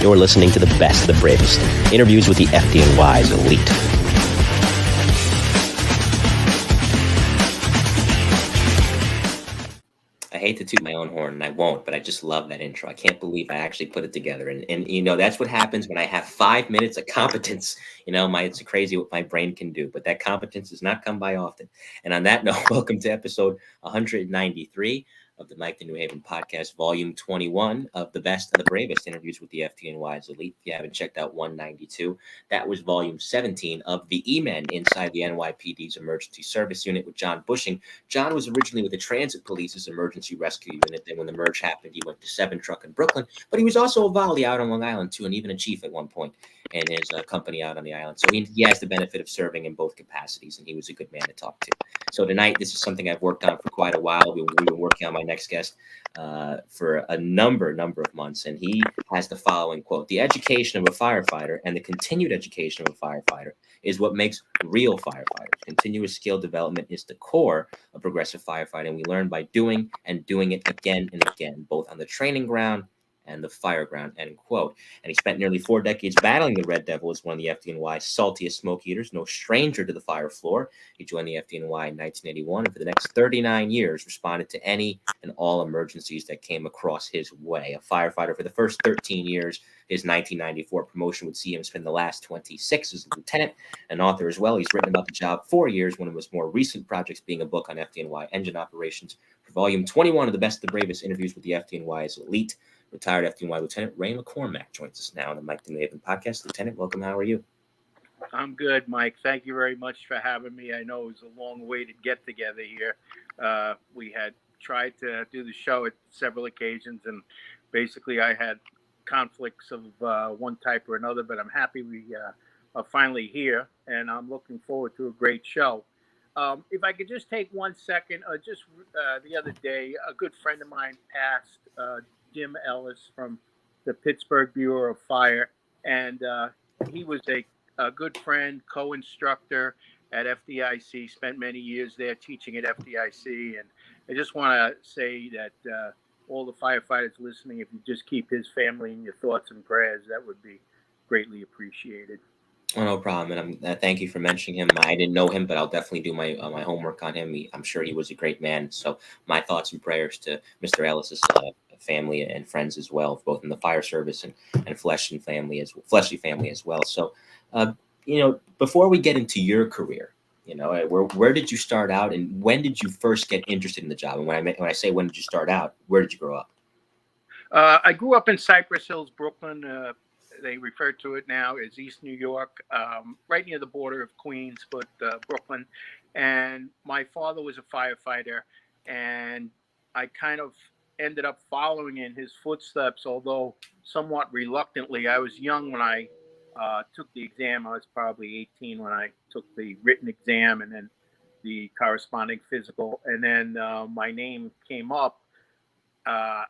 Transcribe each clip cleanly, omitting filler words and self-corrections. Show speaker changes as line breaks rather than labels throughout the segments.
You're listening to the best of the bravest. Interviews with the FDNY's elite. I hate to toot my own horn, and I won't, but I just love that intro. I can't believe I actually put it together. And you know, that's what happens when I have 5 minutes of competence. You know, it's crazy what my brain can do, but that competence does not come by often. And on that note, welcome to episode 193 of the Mike the New Haven podcast, volume 21 of the best of the bravest interviews with the FDNY's elite. If you haven't checked out 192, that was volume 17 of the E-Men inside the NYPD's emergency service unit with John Bushing. John was originally with the Transit Police's emergency rescue unit. Then when the merge happened, he went to 7 Truck in Brooklyn, but he was also a volley out on Long Island too, and even a chief at one point in his company out on the island. So he has the benefit of serving in both capacities, and he was a good man to talk to. So tonight, this is something I've worked on for quite a while. We've been working on my next guest for a number of months, and he has the following quote: "The education of a firefighter and the continued education of a firefighter is what makes real firefighters. Continuous skill development is the core of progressive firefighting. We learn by doing and doing it again and again, both on the training ground and the fire ground," end quote. And he spent nearly 4 decades battling the Red Devil as one of the FDNY's saltiest smoke eaters, no stranger to the fire floor. He joined the FDNY in 1981, and for the next 39 years responded to any and all emergencies that came across his way. A firefighter for the first 13 years. His 1994 promotion would see him spend the last 26 as a lieutenant. An author as well. He's written about the job 4 years, one of his more recent projects being a book on FDNY engine operations. For volume 21 of the best of the bravest interviews with the FDNY's elite, retired FDNY Lieutenant Ray McCormack joins us now on the Mike the New Haven podcast. Lieutenant, welcome. How are you?
I'm good, Mike. Thank you very much for having me. I know it was a long way to get together here. We had tried to do the show at several occasions, and basically I had conflicts of one type or another, but I'm happy we are finally here, and I'm looking forward to a great show. If I could just take 1 second, the other day, a good friend of mine passed, Jim Ellis from the Pittsburgh Bureau of Fire, and he was a good friend, co-instructor at FDIC, spent many years there teaching at FDIC, and I just want to say that all the firefighters listening, if you just keep his family in your thoughts and prayers, that would be greatly appreciated.
Oh, no problem. And thank you for mentioning him. I didn't know him, but I'll definitely do my homework on him. I'm sure he was a great man. So my thoughts and prayers to Mr. Ellis's family and friends as well, both in the fire service and fleshly family as well. So, you know, before we get into your career, you know, where did you start out, and when did you first get interested in the job? And when I say when did you start out, where did you grow up?
I grew up in Cypress Hills, Brooklyn. They refer to it now as East New York, right near the border of Queens, but Brooklyn. And my father was a firefighter, and I kind of ended up following in his footsteps, although somewhat reluctantly. I was young when I took the exam. I was probably 18 when I took the written exam and then the corresponding physical. And then my name came up. I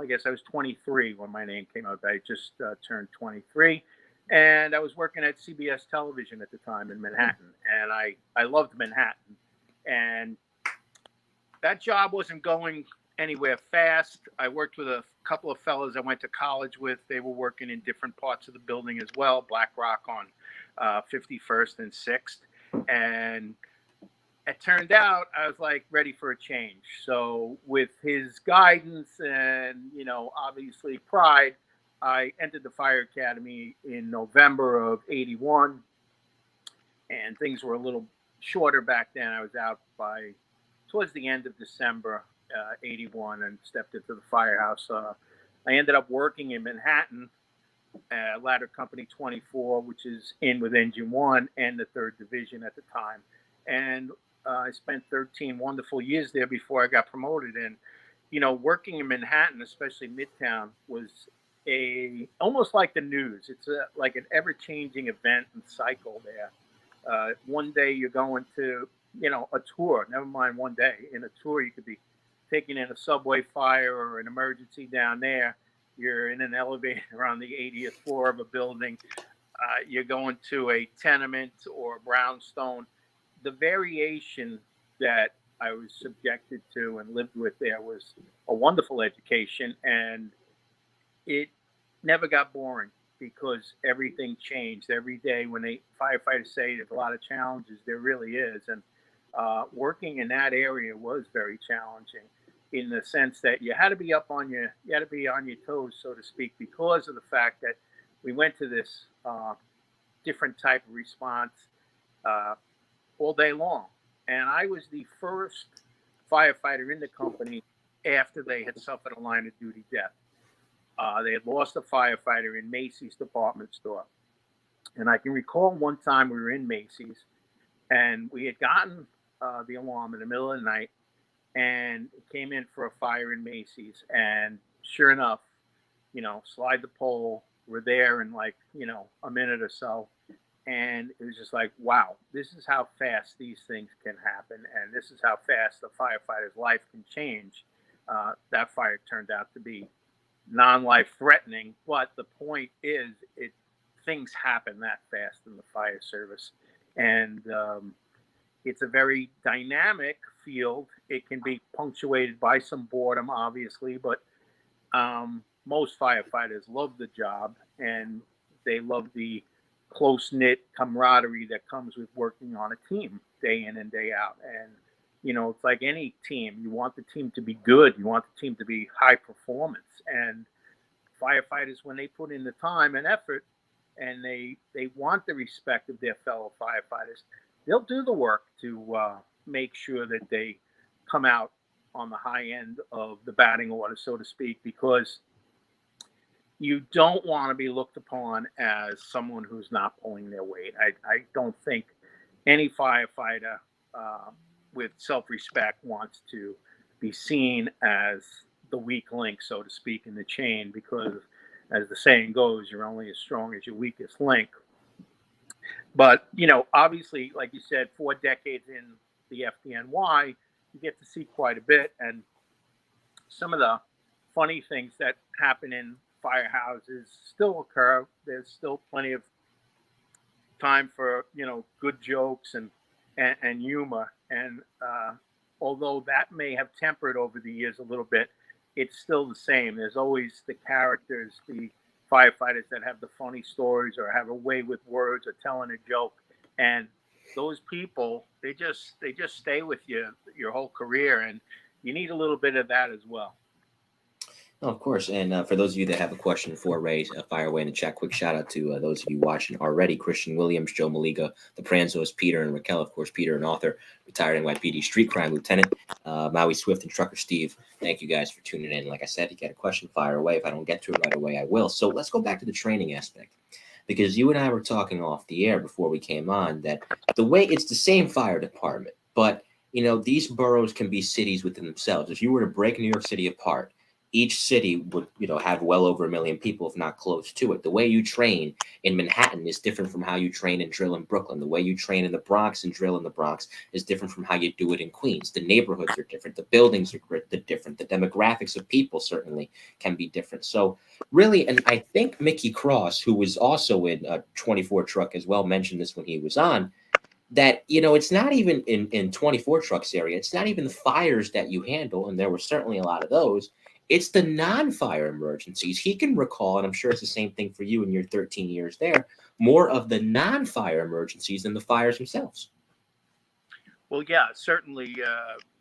guess I was 23 when my name came up. I just turned 23. And I was working at CBS Television at the time in Manhattan. And I loved Manhattan. And that job wasn't going anywhere fast. I worked with a couple of fellows I went to college with. They were working in different parts of the building as well, Black Rock on 51st and 6th. And it turned out I was like ready for a change. So with his guidance and, you know, obviously pride, I entered the fire academy in November of 81. And things were a little shorter back then. I was out by towards the end of December 81 and stepped into the firehouse. I ended up working in Manhattan, Ladder Company 24, which is in with Engine 1 and the 3rd Division at the time. And I spent 13 wonderful years there before I got promoted. And, you know, working in Manhattan, especially Midtown, was almost like the news. It's like an ever-changing event and cycle there. One day you're going to, you know, a tour, never mind one day. In a tour, you could be taking in a subway fire or an emergency down there. You're in an elevator on the 80th floor of a building. You're going to a tenement or a brownstone. The variation that I was subjected to and lived with there was a wonderful education, and it never got boring because everything changed every day. When they firefighters say there's a lot of challenges, there really is, and working in that area was very challenging in the sense that you had to be on your toes, so to speak, because of the fact that we went to this different type of response uh, all day long. And I was the first firefighter in the company after they had suffered a line of duty death. They had lost a firefighter in Macy's department store. And I can recall one time we were in Macy's and we had gotten the alarm in the middle of the night and it came in for a fire in Macy's. And sure enough, slide the pole, we're there in like, a minute or so. And it was just like, wow, this is how fast these things can happen. And this is how fast a firefighter's life can change. That fire turned out to be non-life threatening, but the point is, things happen that fast in the fire service, and it's a very dynamic field. It can be punctuated by some boredom, obviously, but most firefighters love the job, and they love the close-knit camaraderie that comes with working on a team day in and day out. And it's like any team. You want the team to be good. You want the team to be high performance. And firefighters, when they put in the time and effort and they want the respect of their fellow firefighters, they'll do the work to make sure that they come out on the high end of the batting order, so to speak, because you don't want to be looked upon as someone who's not pulling their weight. I don't think any firefighter with self-respect wants to be seen as the weak link, so to speak, in the chain, because as the saying goes, you're only as strong as your weakest link. But, obviously, like you said, 4 decades in the FDNY, you get to see quite a bit. And some of the funny things that happen in firehouses still occur. There's still plenty of time for, good jokes and humor. And although that may have tempered over the years a little bit, it's still the same. There's always the characters, the firefighters that have the funny stories or have a way with words or telling a joke. And those people, they just stay with you your whole career. And you need a little bit of that as well.
Oh, of course. And for those of you that have a question for Ray, fire away in the chat. Quick shout out to those of you watching already: Christian Williams, Joe Maliga, the Pranzos, Peter and Raquel, of course, Peter, an author, retired NYPD street crime lieutenant, Maui Swift, and Trucker Steve. Thank you guys for tuning in. Like I said, if you get a question, fire away. If I don't get to it right away, I will. So let's go back to the training aspect, because you and I were talking off the air before we came on that the way it's the same fire department, but these boroughs can be cities within themselves. If you were to break New York City apart, each city would have well over 1 million people, if not close to it. The way you train in Manhattan is different from how you train and drill in Brooklyn. The way you train in the Bronx and drill in the Bronx is different from how you do it in Queens. The neighborhoods are different. The buildings are different. The demographics of people certainly can be different. So really, and I think Mickey Cross, who was also in a 24 truck as well, mentioned this when he was on, that it's not even in 24 trucks area, it's not even the fires that you handle, and there were certainly a lot of those. It's the non-fire emergencies. He can recall, and I'm sure it's the same thing for you in your 13 years there, more of the non-fire emergencies than the fires themselves.
Well, yeah, certainly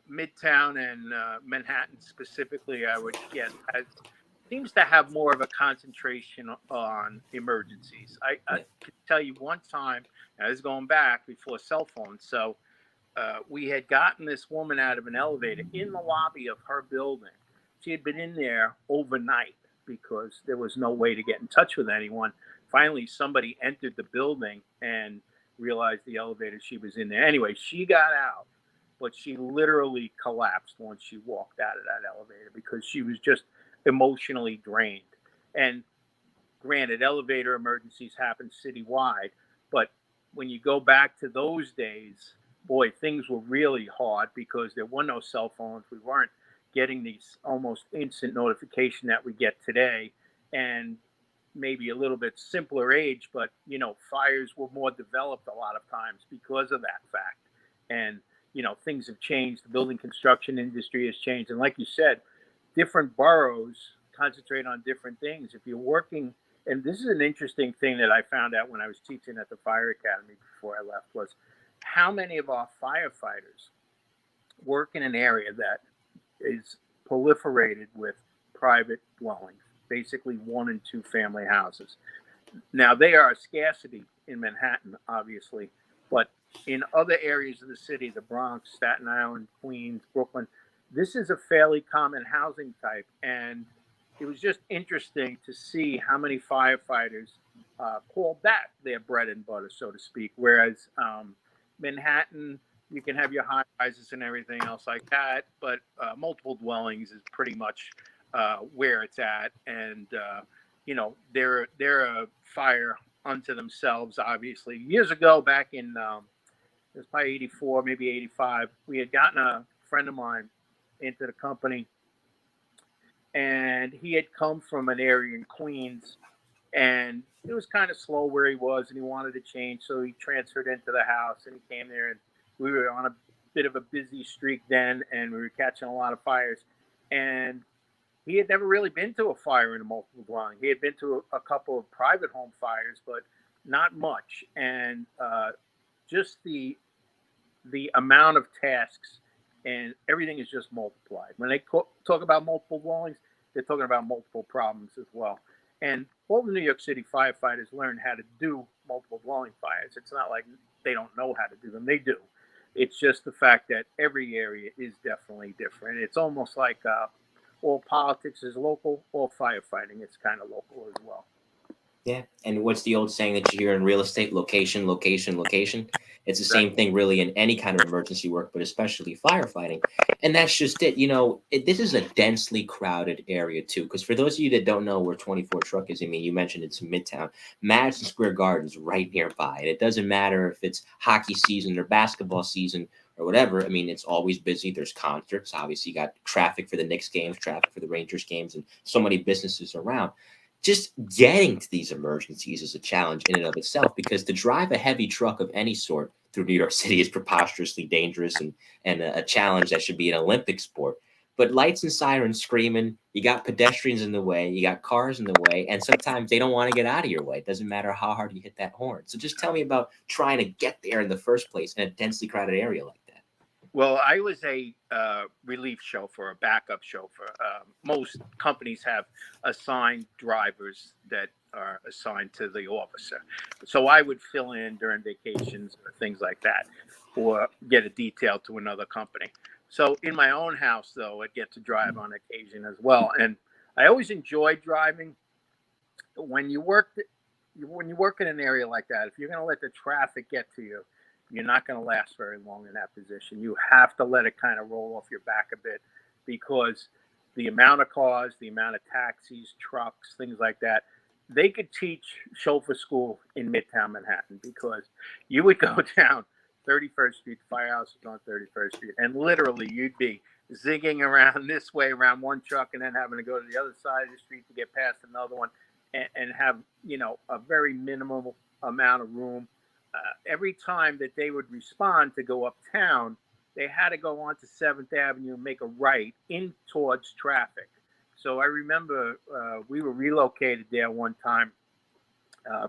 Midtown and Manhattan specifically, I would guess, seems to have more of a concentration on emergencies. I can tell you one time, I was going back before cell phones, so we had gotten this woman out of an elevator in the lobby of her building. She had been in there overnight because there was no way to get in touch with anyone. Finally, somebody entered the building and realized the elevator she was in there. Anyway, she got out, but she literally collapsed once she walked out of that elevator because she was just emotionally drained. And granted, elevator emergencies happen citywide, but when you go back to those days, boy, things were really hard because there were no cell phones. We weren't getting these almost instant notification that we get today, and maybe a little bit simpler age, but fires were more developed a lot of times because of that fact. And things have changed. The building construction industry has changed, and like you said, different boroughs concentrate on different things. If you're working, and this is an interesting thing that I found out when I was teaching at the fire academy before I left, was how many of our firefighters work in an area that is proliferated with private dwellings, basically 1 and 2 family houses. Now, they are a scarcity in Manhattan, obviously, but in other areas of the city, the Bronx, Staten Island, Queens, Brooklyn, this is a fairly common housing type. And it was just interesting to see how many firefighters called that their bread and butter, so to speak. Whereas Manhattan, you can have your high rises and everything else like that, but multiple dwellings is pretty much where it's at. And they're a fire unto themselves. Obviously, years ago, back in it was probably 84, maybe 85, we had gotten a friend of mine into the company, and he had come from an area in Queens, and it was kind of slow where he was, and he wanted to change, so he transferred into the house, and he came there, and we were on a bit of a busy streak then, and we were catching a lot of fires, and he had never really been to a fire in a multiple dwelling. He had been to a couple of private home fires, but not much, and just the amount of tasks and everything is just multiplied. When they talk about multiple dwellings, they're talking about multiple problems as well. And all the New York City firefighters learn how to do multiple dwelling fires. It's not like they don't know how to do them. They do. It's just the fact that every area is definitely different. It's almost like all politics is local, all firefighting is kind of local as well.
Yeah. And what's the old saying that you hear in real estate? Location, location, location. It's the same thing really in any kind of emergency work, but especially firefighting. And that's just it. This is a densely crowded area too. Because for those of you that don't know where 24 Truck is, I mean, you mentioned it's Midtown. Madison Square Garden's right nearby. And it doesn't matter if it's hockey season or basketball season or whatever. I mean, it's always busy. There's concerts. Obviously, you got traffic for the Knicks games, traffic for the Rangers games, and so many businesses around. Just getting to these emergencies is a challenge in and of itself, because to drive a heavy truck of any sort through New York City is preposterously dangerous and a challenge that should be an Olympic sport. But lights and sirens screaming, you got pedestrians in the way, you got cars in the way, and sometimes they don't want to get out of your way. It doesn't matter how hard you hit that horn. So just tell me about trying to get there in the first place in a densely crowded area like that.
Well, I was a relief chauffeur, a backup chauffeur. Most companies have assigned drivers that are assigned to the officer. So I would fill in during vacations or things like that, or get a detail to another company. So in my own house, though, I'd get to drive on occasion as well. And I always enjoyed driving. When you work in an area like that, if you're going to let the traffic get to you, you're not going to last very long in that position. You have to let it kind of roll off your back a bit, because the amount of cars, the amount of taxis, trucks, things like that, they could teach chauffeur school in Midtown Manhattan, because you would go down 31st Street, the firehouse is on 31st Street, and literally you'd be zigging around this way around one truck and then having to go to the other side of the street to get past another one, and have, a very minimal amount of room. Every time that they would respond to go uptown, they had to go onto 7th Avenue and make a right in towards traffic. So I remember we were relocated there one time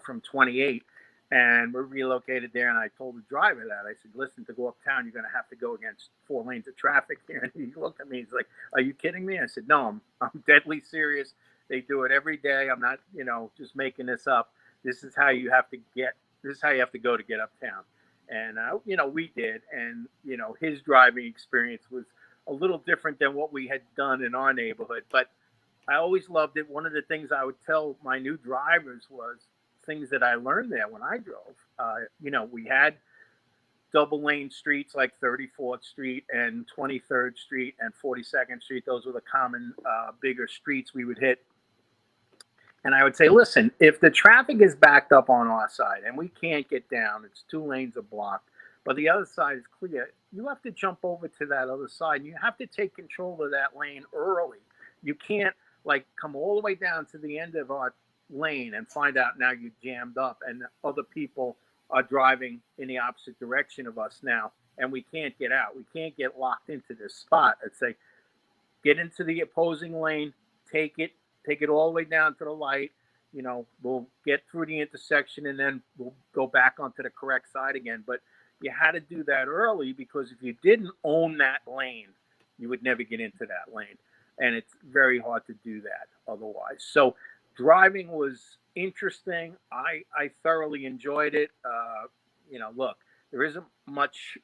from 28, and we're relocated there. And I told the driver that. I said, listen, to go uptown, you're going to have to go against 4 lanes of traffic here. And he looked at me. He's like, are you kidding me? I said, no, I'm deadly serious. They do it every day. I'm not, just making this up. This is how you have to go to get uptown. And, we did. And, his driving experience was a little different than what we had done in our neighborhood. But I always loved it. One of the things I would tell my new drivers was things that I learned there when I drove. We had double lane streets like 34th Street and 23rd Street and 42nd Street. Those were the common bigger streets we would hit. And I would say, listen, if the traffic is backed up on our side and we can't get down, it's 2 lanes are blocked, but the other side is clear, you have to jump over to that other side. And you have to take control of that lane early. You can't come all the way down to the end of our lane and find out now you jammed up and other people are driving in the opposite direction of us now, and we can't get out. We can't get locked into this spot. I'd say, get into the opposing lane, take it, take it all the way down to the light. We'll get through the intersection and then we'll go back onto the correct side again. But you had to do that early, because if you didn't own that lane, you would never get into that lane. And it's very hard to do that otherwise. So driving was interesting. I thoroughly enjoyed it. Look, there isn't much,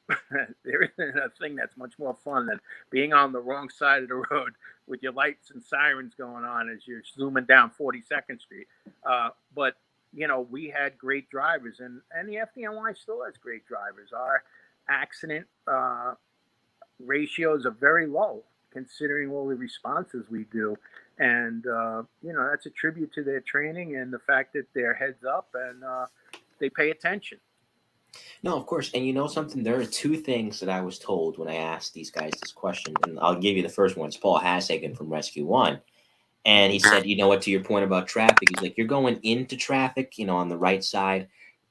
there isn't a thing that's much more fun than being on the wrong side of the road with your lights and sirens going on as you're zooming down 42nd Street. But we had great drivers, and the FDNY still has great drivers. Our accident ratios are very low, considering all the responses we do. And, that's a tribute to their training and the fact that they're heads up and they pay attention.
No, of course. And you know something? There are two things that I was told when I asked these guys this question. And I'll give you the first one. It's Paul Hashagen from Rescue One. And he said, you know what, to your point about traffic, he's like, you're going into traffic, on the right side.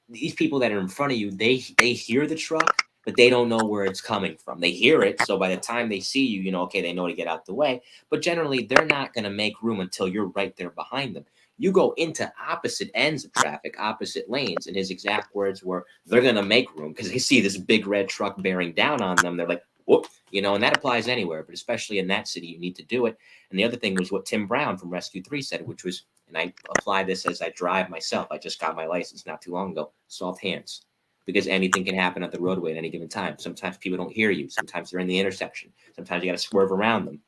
These people that are in front of you, they hear the truck, but they don't know where it's coming from. They hear it. So by the time they see you, okay, they know to get out the way. But generally, they're not going to make room until you're right there behind them. You go into opposite ends of traffic, opposite lanes. And his exact words were, they're going to make room because they see this big red truck bearing down on them. They're like, whoop, and that applies anywhere, but especially in that city, you need to do it. And the other thing was what Tim Brown from Rescue 3 said, which was, and I apply this as I drive myself. I just got my license not too long ago, soft hands, because anything can happen at the roadway at any given time. Sometimes people don't hear you. Sometimes they're in the intersection. Sometimes you got to swerve around them.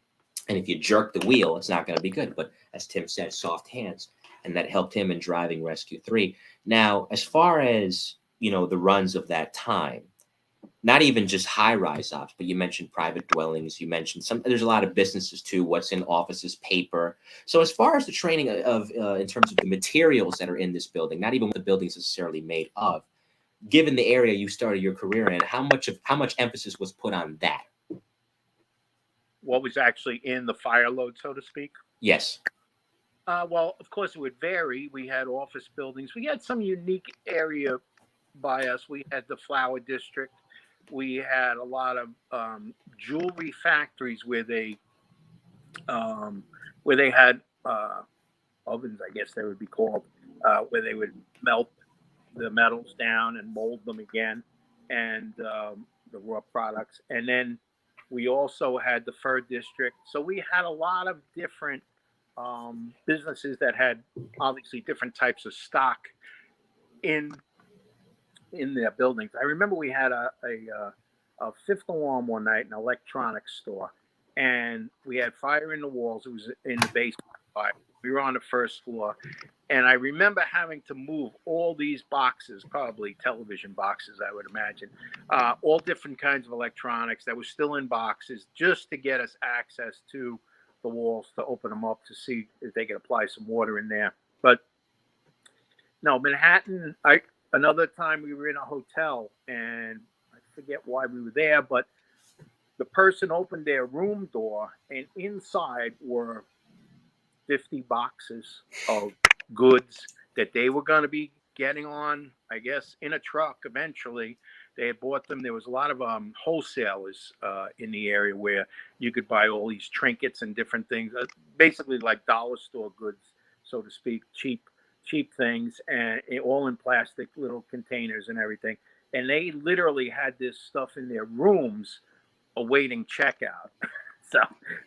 And if you jerk the wheel, it's not going to be good. But as Tim said, soft hands. And that helped him in driving Rescue 3. Now, as far as, the runs of that time, not even just high-rise ops, but you mentioned private dwellings. You mentioned there's a lot of businesses too, what's in offices, paper. So as far as the training of in terms of the materials that are in this building, not even what the building's necessarily made of, given the area you started your career in, how much emphasis was put on that?
What was actually in the fire load, so to speak?
Yes.
Well, of course, it would vary. We had office buildings. We had some unique area by us. We had the flower district. We had a lot of jewelry factories where they had ovens, I guess they would be called, where they would melt the metals down and mold them again, and the raw products. And then we also had the fur district. So we had a lot of different businesses that had obviously different types of stock in their buildings. I remember we had a fifth alarm one night, an electronics store, and we had fire in the walls. It was in the basement fire. We were on the first floor, and I remember having to move all these boxes, probably television boxes, I would imagine, all different kinds of electronics that were still in boxes, just to get us access to the walls to open them up to see if they could apply some water in there. But no, Manhattan, another time we were in a hotel, and I forget why we were there, but the person opened their room door, and inside were 50 boxes of goods that they were going to be getting on, I guess, in a truck eventually. They had bought them. There was a lot of wholesalers in the area where you could buy all these trinkets and different things, basically like dollar store goods, so to speak, cheap things, and all in plastic little containers and everything. And they literally had this stuff in their rooms awaiting checkout. So,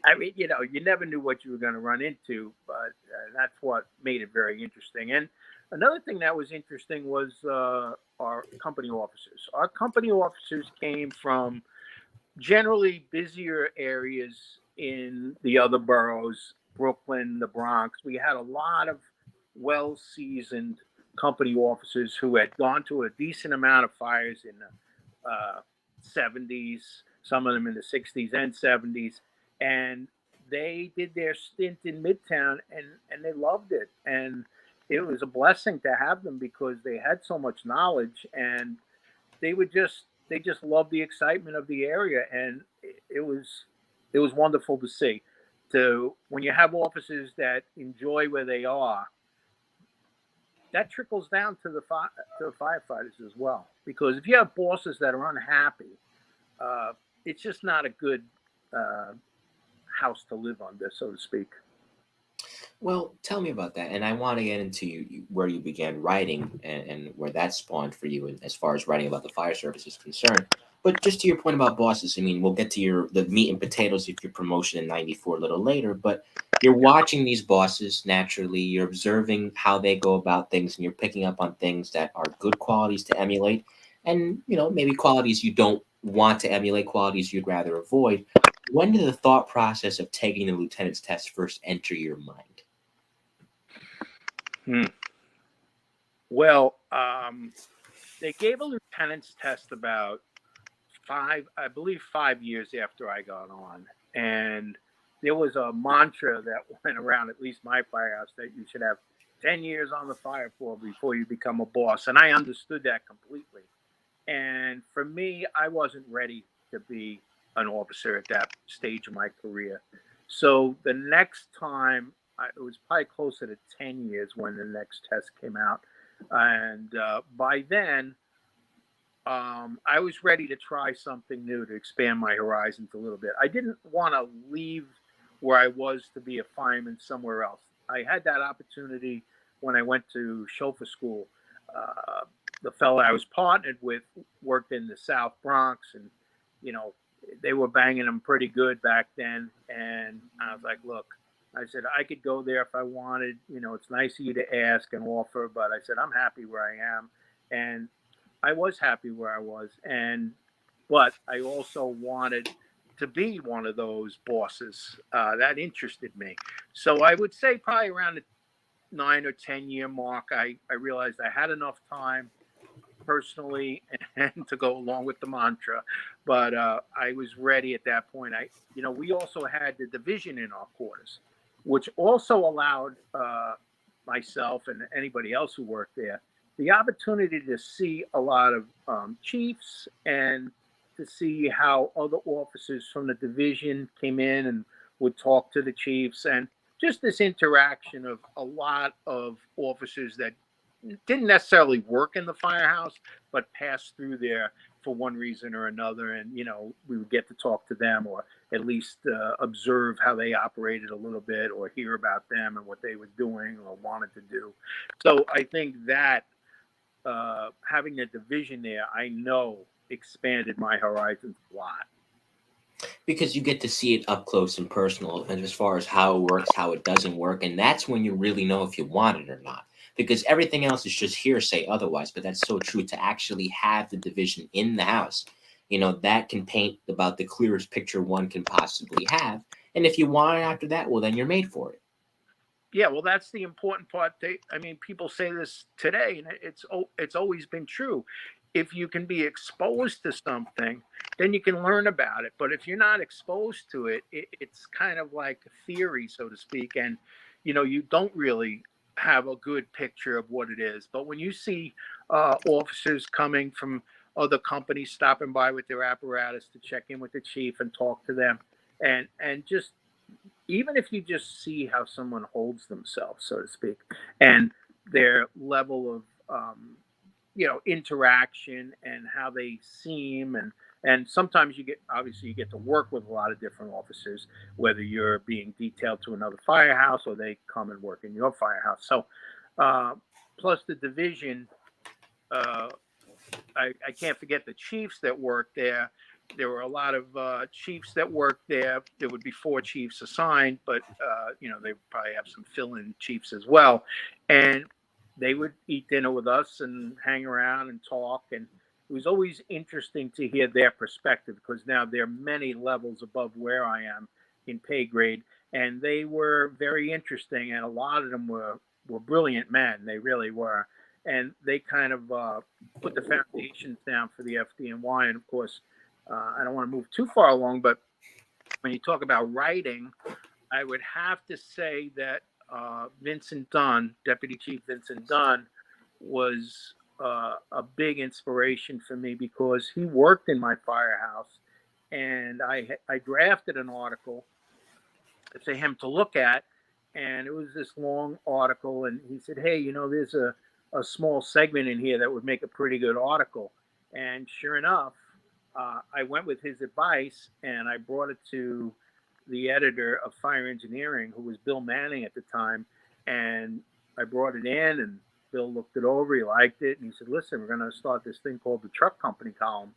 I mean, you never knew what you were going to run into, but that's what made it very interesting. And another thing that was interesting was our company officers. Our company officers came from generally busier areas in the other boroughs, Brooklyn, the Bronx. We had a lot of well-seasoned company officers who had gone to a decent amount of fires in the 70s, some of them in the 60s and 70s. And they did their stint in Midtown, and they loved it. And it was a blessing to have them because they had so much knowledge, and they just loved the excitement of the area. And it was wonderful to see. When you have officers that enjoy where they are, that trickles down to the firefighters as well. Because if you have bosses that are unhappy, it's just not a good house to live under, so to speak.
Well, tell me about that, and I want to get into where you began writing and where that spawned for you, as far as writing about the fire service is concerned. But just to your point about bosses, I mean, we'll get to the meat and potatoes of your promotion in '94 a little later. But you're watching these bosses naturally. You're observing how they go about things, and you're picking up on things that are good qualities to emulate, and maybe qualities you don't want to emulate, qualities you'd rather avoid. When did the thought process of taking the lieutenant's test first enter your mind?
Hmm. Well, they gave a lieutenant's test about I believe 5 years after I got on. And there was a mantra that went around, at least my firehouse, that you should have 10 years on the fire floor before you become a boss. And I understood that completely. And for me, I wasn't ready to be an officer at that stage of my career. So the next time, it was probably closer to 10 years when the next test came out. And by then, I was ready to try something new to expand my horizons a little bit. I didn't want to leave where I was to be a fireman somewhere else. I had that opportunity when I went to chauffeur school. Uh, the fellow I was partnered with worked in the South Bronx, and you know they were banging them pretty good back then. And I was like, look, I said I could go there if I wanted. It's nice of you to ask and offer, but I said I'm happy where I am, and I was happy where I was, but I also wanted to be one of those bosses that interested me. So I would say probably around the 9 or 10 year mark, I realized I had enough time personally and to go along with the mantra, but I was ready at that point. We also had the division in our quarters, which also allowed myself and anybody else who worked there the opportunity to see a lot of chiefs and to see how other officers from the division came in and would talk to the chiefs, and just this interaction of a lot of officers that didn't necessarily work in the firehouse, but passed through there for one reason or another. And, we would get to talk to them, or at least observe how they operated a little bit, or hear about them and what they were doing or wanted to do. So I think that having a division there, I know expanded my horizons a lot.
Because you get to see it up close and personal, and as far as how it works, how it doesn't work, and that's when you really know if you want it or not, because everything else is just hearsay otherwise. But that's so true. To actually have the division in the house, that can paint about the clearest picture one can possibly have. And if you want it after that, well, then you're made for it.
Yeah, well, that's the important part. People say this today, and it's always been true. If you can be exposed to something, then you can learn about it. But if you're not exposed to it, it's kind of like a theory, so to speak, and you don't really have a good picture of what it is. But when you see officers coming from other companies stopping by with their apparatus to check in with the chief and talk to them, and just even if you just see how someone holds themselves, so to speak, and their level of interaction and how they seem, and sometimes you get to work with a lot of different officers, whether you're being detailed to another firehouse or they come and work in your firehouse. So uh, plus the division, uh, I can't forget the chiefs that worked there. There were a lot of chiefs that worked there. There would be 4 chiefs assigned, but they probably have some fill-in chiefs as well, and they would eat dinner with us and hang around and talk. And it was always interesting to hear their perspective, because now they're many levels above where I am in pay grade, and they were very interesting. And a lot of them were brilliant men. They really were, and they kind of put the foundations down for the FDNY. And of course, I don't want to move too far along, but when you talk about writing, I would have to say that Vincent Dunn, Deputy Chief Vincent Dunn, was a big inspiration for me, because he worked in my firehouse, and I drafted an article for him to look at, and it was this long article. And he said, "Hey, there's a small segment in here that would make a pretty good article." And sure enough, I went with his advice, and I brought it to the editor of Fire Engineering, who was Bill Manning at the time, and I brought it in, and Bill looked it over. He liked it, and he said, "Listen, we're going to start this thing called the Truck Company column.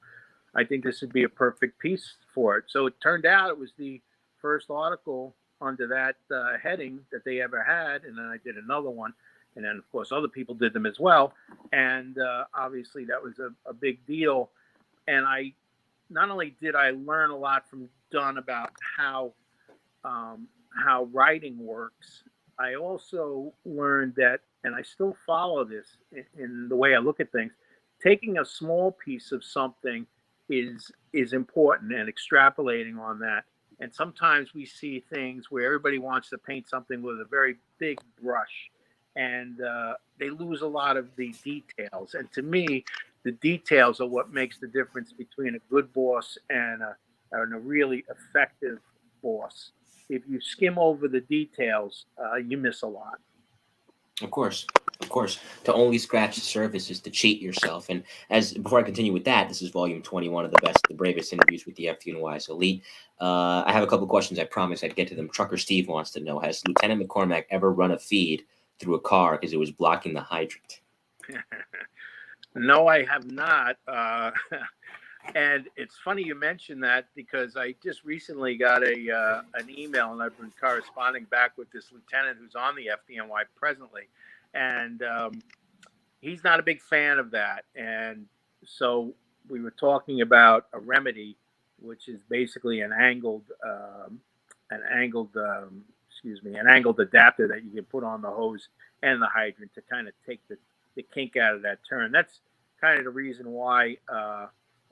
I think this would be a perfect piece for it." So it turned out it was the first article under that heading that they ever had, and then I did another one, and then of course other people did them as well, and obviously that was a big deal. And I not only did I learn a lot from Dunn about how writing works, I also learned that, and I still follow this in the way I look at things. Taking a small piece of something is important, and extrapolating on that. And sometimes we see things where everybody wants to paint something with a very big brush, and they lose a lot of the details. And to me, the details are what makes the difference between a good boss and a really effective boss. If you skim over the details, you miss a lot.
Of course, of course. To only scratch the surface is to cheat yourself. And as before I continue with that, this is volume 21 of the bravest interviews with the FDNY's elite. I have a couple of questions. I promised I'd get to them. Trucker Steve wants to know: has Lieutenant McCormack ever run a feed through a car because it was blocking the hydrant?
No, I have not. And it's funny you mentioned that, because I just recently got an email, and I've been corresponding back with this lieutenant who's on the FDNY presently, and he's not a big fan of that. And so we were talking about a remedy, which is basically an angled adapter that you can put on the hose and the hydrant to kind of take the kink out of that turn. That's kind of the reason why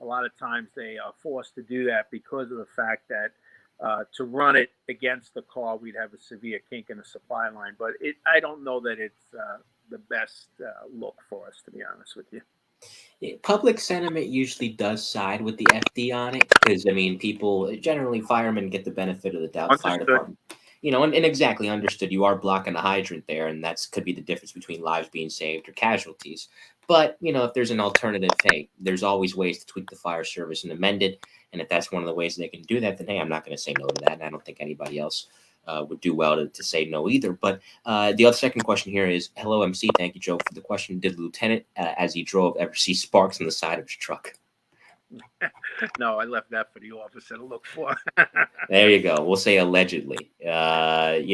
a lot of times they are forced to do that, because of the fact that to run it against the car, we'd have a severe kink in the supply line. But I don't know that it's the best look for us, to be honest with you.
Yeah, public sentiment usually does side with the FD on it, because I mean, people generally, firemen get the benefit of the doubt. Fire
Understood.
department, and exactly understood. You are blocking the hydrant there, and that's could be the difference between lives being saved or casualties. But if there's an alternative, hey, there's always ways to tweak the fire service and amend it. And if that's one of the ways they can do that, then hey, I'm not going to say no to that, and I don't think anybody else would do well to say no either. But the other second question here is: hello, MC. Thank you, Joe, for the question. Did the lieutenant, as he drove, ever see sparks on the side of his truck?
No, I left that for the officer to look for.
There you go. We'll say allegedly. And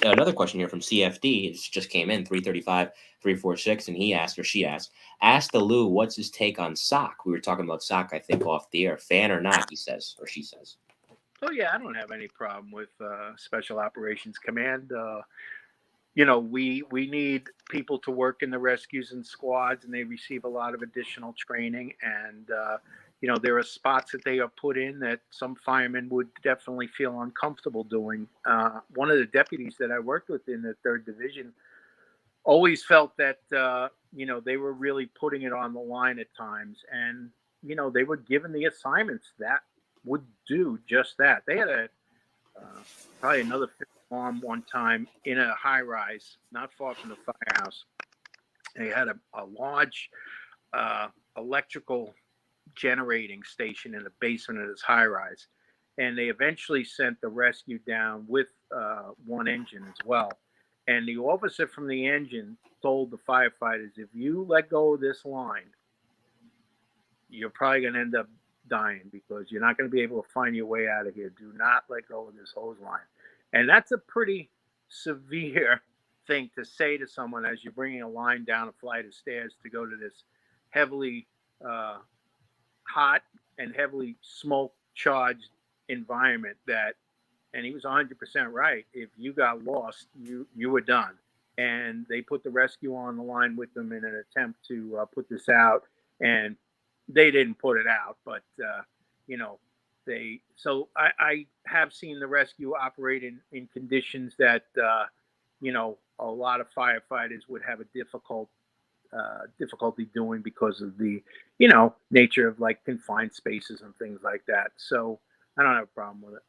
another question here from CFD. It just came in 335-346, and he asked, or she asked, ask the Lou what's his take on SOC. We were talking about SOC, I think, off the air. Fan or not, he says, or she says.
Oh yeah, I don't have any problem with Special Operations Command. We need people to work in the rescues and squads, and they receive a lot of additional training. And there are spots that they are put in that some firemen would definitely feel uncomfortable doing. One of the deputies that I worked with in the 3rd Division always felt that they were really putting it on the line at times, and they were given the assignments that would do just that. They had probably another alarm one time in a high rise not far from the firehouse. They had a large electrical generating station in the basement of this high rise, and they eventually sent the rescue down with one engine as well. And the officer from the engine told the firefighters, if you let go of this line, you're probably going to end up dying, because you're not going to be able to find your way out of here. Do not let go of this hose line. And that's a pretty severe thing to say to someone as you're bringing a line down a flight of stairs to go to this heavily hot and heavily smoke charged environment. And he was 100% right. If you got lost, you were done. And they put the rescue on the line with them in an attempt to put this out, and they didn't put it out, but I have seen the rescue operate in conditions that a lot of firefighters would have a difficulty doing, because of the nature of like confined spaces and things like that. So I don't have a problem with it.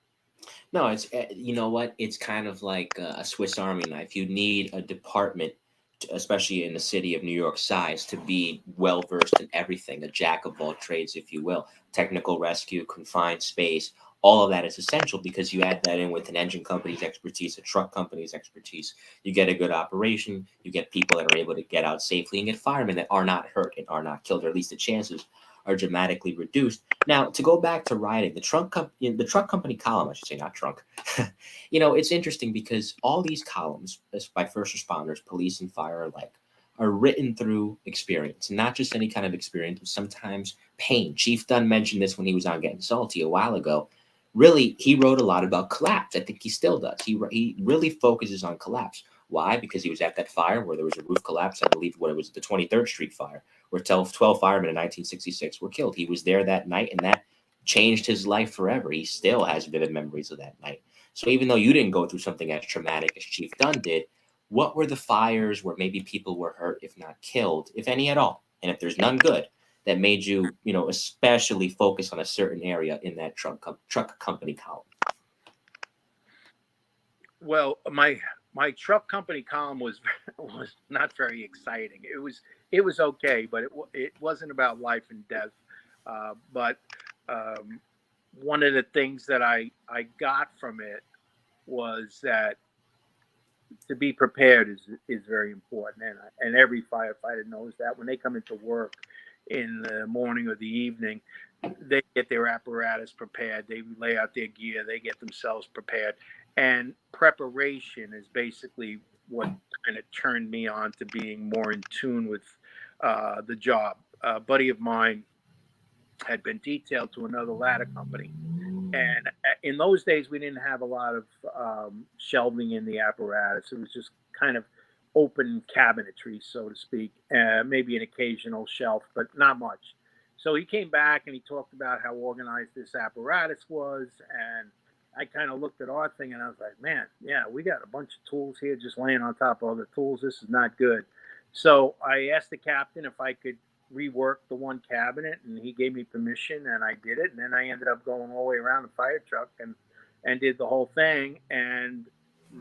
No, it's you know what? It's kind of like a Swiss Army knife. You need a department, especially in the city of New York size, to be well versed in everything, a jack of all trades, if you will. Technical rescue, confined space, all of that is essential because you add that in with an engine company's expertise, a truck company's expertise. You get a good operation, you get people that are able to get out safely, and get firemen that are not hurt and are not killed, or at least the chances are dramatically reduced. Now, to go back to riding, the truck company column, I should say, not trunk. It's interesting because all these columns by first responders, police and fire alike, are written through experience, not just any kind of experience, but sometimes pain. Chief Dunn mentioned this when he was on Getting Salty a while ago. Really, he wrote a lot about collapse. I think he still does. He really focuses on collapse. Why? Because he was at that fire where there was a roof collapse. I believe what it was, the 23rd Street fire, where 12 firemen in 1966 were killed. He was there that night, and that changed his life forever. He still has vivid memories of that night. So even though you didn't go through something as traumatic as Chief Dunn did, what were the fires where maybe people were hurt, if not killed, if any at all? And if there's none good, that made you, especially focus on a certain area in that truck company column?
Well, my truck company column was not very exciting. It was okay, but it wasn't about life and death. But one of the things that I got from it was that to be prepared is very important, and every firefighter knows that when they come into work in the morning or the evening, they get their apparatus prepared, they lay out their gear, they get themselves prepared, and preparation is basically what kind of turned me on to being more in tune with the job. A buddy of mine had been detailed to another ladder company. And in those days, we didn't have a lot of shelving in the apparatus. It was just kind of open cabinetry, so to speak, maybe an occasional shelf, but not much. So he came back and he talked about how organized this apparatus was. And I kind of looked at our thing and I was like, man, yeah, we got a bunch of tools here just laying on top of other tools. This is not good. So I asked the captain if I could rework the one cabinet, and he gave me permission, and I did it. And then I ended up going all the way around the fire truck and did the whole thing. And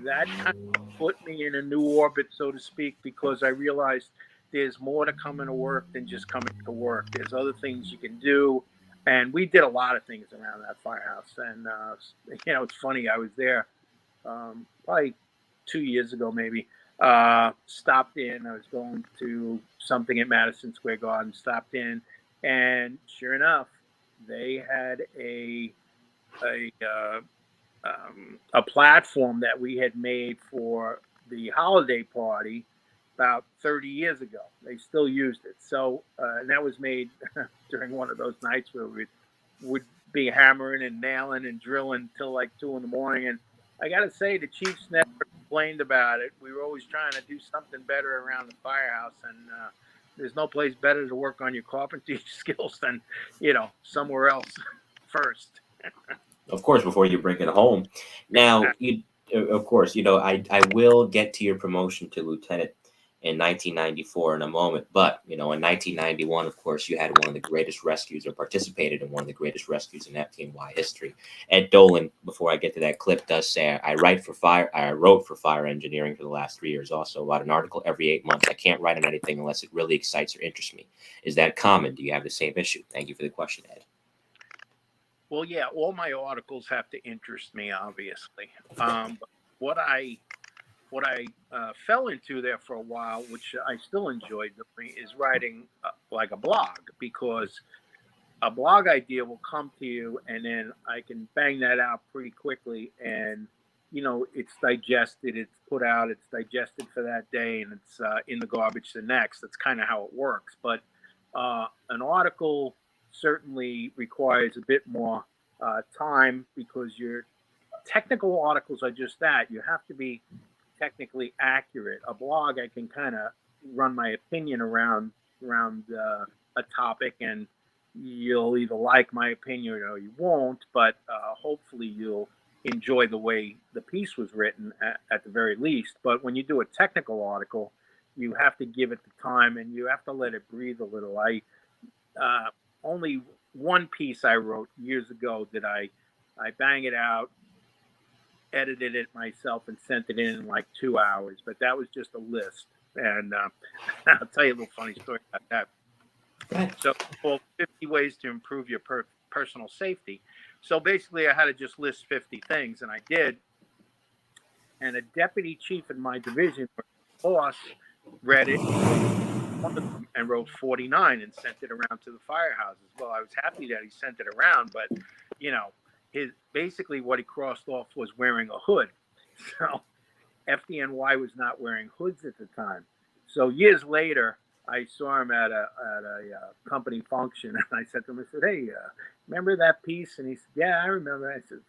that kind of put me in a new orbit, so to speak, because I realized there's more to coming to work than just coming to work. There's other things you can do. And we did a lot of things around that firehouse. And, it's funny. I was there probably 2 years ago, maybe. Stopped in. I was going to something at Madison Square Garden. Stopped in, and sure enough, they had a platform that we had made for the holiday party about 30 years ago. They still used it. So, and that was made during one of those nights where we would be hammering and nailing and drilling till like 2 in the morning. And I got to say, the chiefs never complained about it. We were always trying to do something better around the firehouse, and there's no place better to work on your carpentry skills than somewhere else first.
Of course, before you bring it home. Now, of course, I will get to your promotion to lieutenant in 1994 in a moment. But, in 1991, of course, you had one of the greatest rescues, or participated in one of the greatest rescues in FDNY history. Ed Dolan, before I get to that clip, does say, I wrote for fire engineering for the last 3 years also, about an article every 8 months. I can't write on anything unless it really excites or interests me. Is that common? Do you have the same issue? Thank you for the question, Ed.
Well, yeah, all my articles have to interest me, obviously. But what I fell into there for a while, which I still enjoyed doing, is writing like a blog, because a blog idea will come to you and then I can bang that out pretty quickly, and it's digested, it's put out, it's digested for that day, and it's in the garbage the next. That's kind of how it works. But an article certainly requires a bit more time, because your technical articles are just that. You have to be technically accurate. A blog, I can kind of run my opinion around a topic, and you'll either like my opinion or you won't, but hopefully you'll enjoy the way the piece was written at the very least. But when you do a technical article, you have to give it the time and you have to let it breathe a little. I only one piece I wrote years ago that I bang it out, edited it myself, and sent it in like 2 hours. But that was just a list. And I'll tell you a little funny story about that. So, 50 ways to improve your personal safety. So basically, I had to just list 50 things, and I did. And a deputy chief in my division, boss, read it and wrote 49 and sent it around to the firehouses. Well, I was happy that he sent it around, but you know, basically what he crossed off was wearing a hood. So FDNY was not wearing hoods at the time. So years later, I saw him at a company function, and I said to him, I said, "Hey, remember that piece?" And he said, "Yeah, I remember." I said,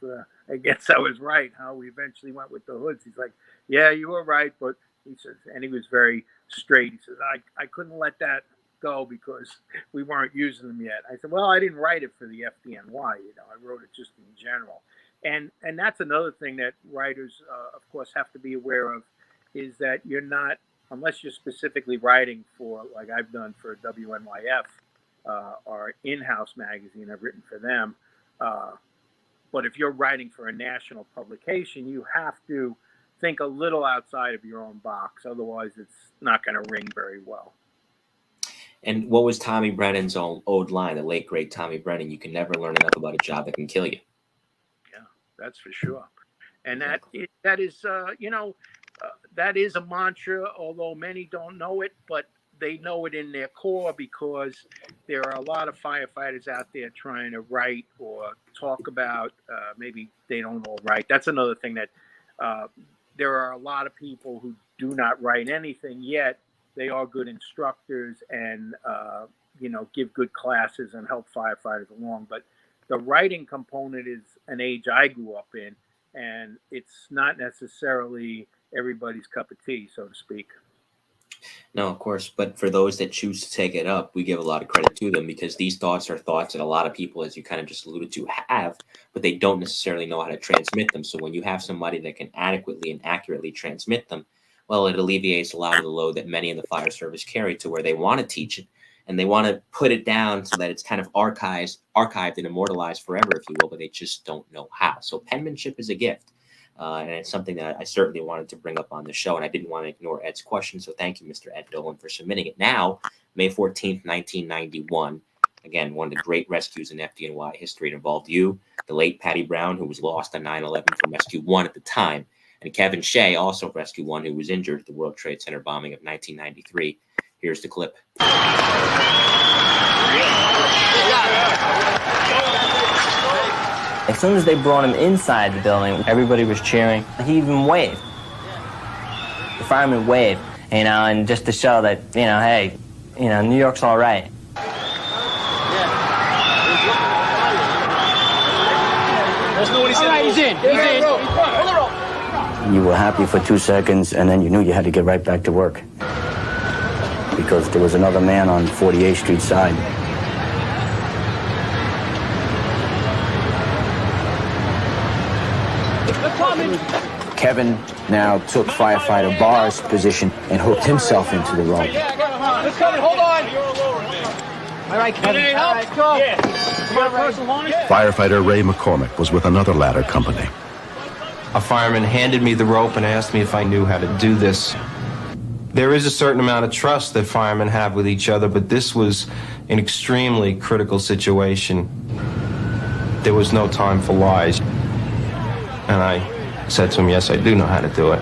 "I guess I was right. How we eventually went with the hoods." He's like, "Yeah, you were right," but he says, and he was very straight. He says, "I couldn't let that go because we weren't using them yet." I said, "Well, I didn't write it for the FDNY. You know, I wrote it just in general." And that's another thing that writers, of course, have to be aware of, is that you're not, unless you're specifically writing for, like I've done for WNYF, our in-house magazine, I've written for them. But if you're writing for a national publication, you have to think a little outside of your own box. Otherwise, it's not going to ring very well.
And what was Tommy Brennan's old line, the late, great Tommy Brennan? You can never learn enough about a job that can kill you.
Yeah, that's for sure. And that is, that is a mantra, although many don't know it, but they know it in their core because there are a lot of firefighters out there trying to write or talk about, maybe they don't all write. That's another thing, that there are a lot of people who do not write anything, yet they are good instructors and, give good classes and help firefighters along. But the writing component is an age I grew up in, and it's not necessarily everybody's cup of tea, so to speak.
No, of course. But for those that choose to take it up, we give a lot of credit to them, because these thoughts are thoughts that a lot of people, as you kind of just alluded to, have, but they don't necessarily know how to transmit them. So when you have somebody that can adequately and accurately transmit them, well, it alleviates a lot of the load that many in the fire service carry, to where they want to teach it and they want to put it down so that it's kind of archived and immortalized forever, if you will, but they just don't know how. So penmanship is a gift. And it's something that I certainly wanted to bring up on the show, and I didn't want to ignore Ed's question. So thank you, Mr. Ed Dolan, for submitting it. Now, May 14th, 1991, again, one of the great rescues in FDNY history. It involved you, the late Patty Brown, who was lost on 9/11 from Rescue 1 at the time, and Kevin Shea, also of Rescue 1, who was injured at the World Trade Center bombing of 1993. Here's the clip.
As soon as they brought him inside the building, everybody was cheering. He even waved. The fireman waved, and just to show that, hey, New York's all right.
All right, he's in.
You were happy for 2 seconds, and then you knew you had to get right back to work, because there was another man on 48th Street side. Kevin now took firefighter Barr's position and hooked himself into the rope.
Hold on. All right, Kevin. All right, go.
Firefighter Ray McCormack was with another ladder company.
A fireman handed me the rope and asked me if I knew how to do this. There is a certain amount of trust that firemen have with each other, but this was an extremely critical situation. There was no time for lies. And I said to him, yes, I do know how to do it.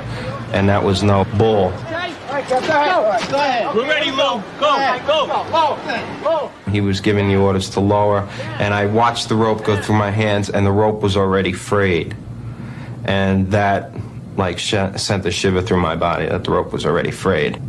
And that was no bull.
All right, go ahead. We're ready, Lou. Go.
He was giving the orders to lower, and I watched the rope go through my hands, and the rope was already frayed. And that, sent a shiver through my body, that the rope was already frayed.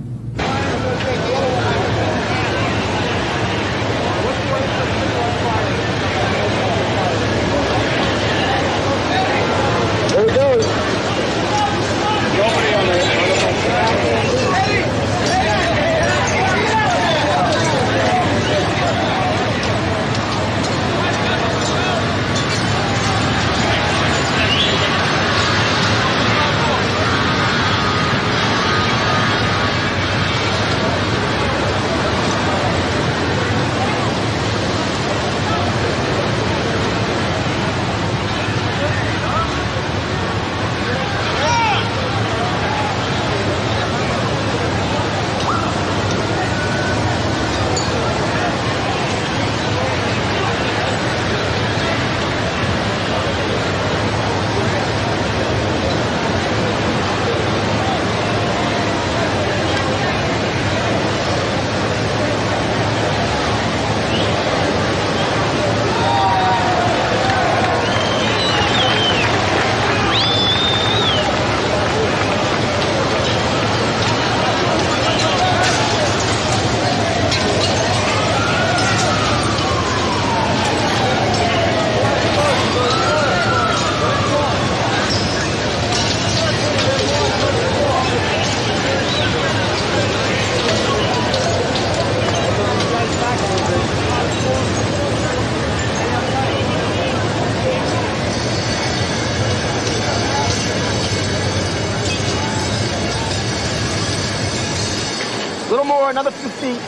more, another few feet.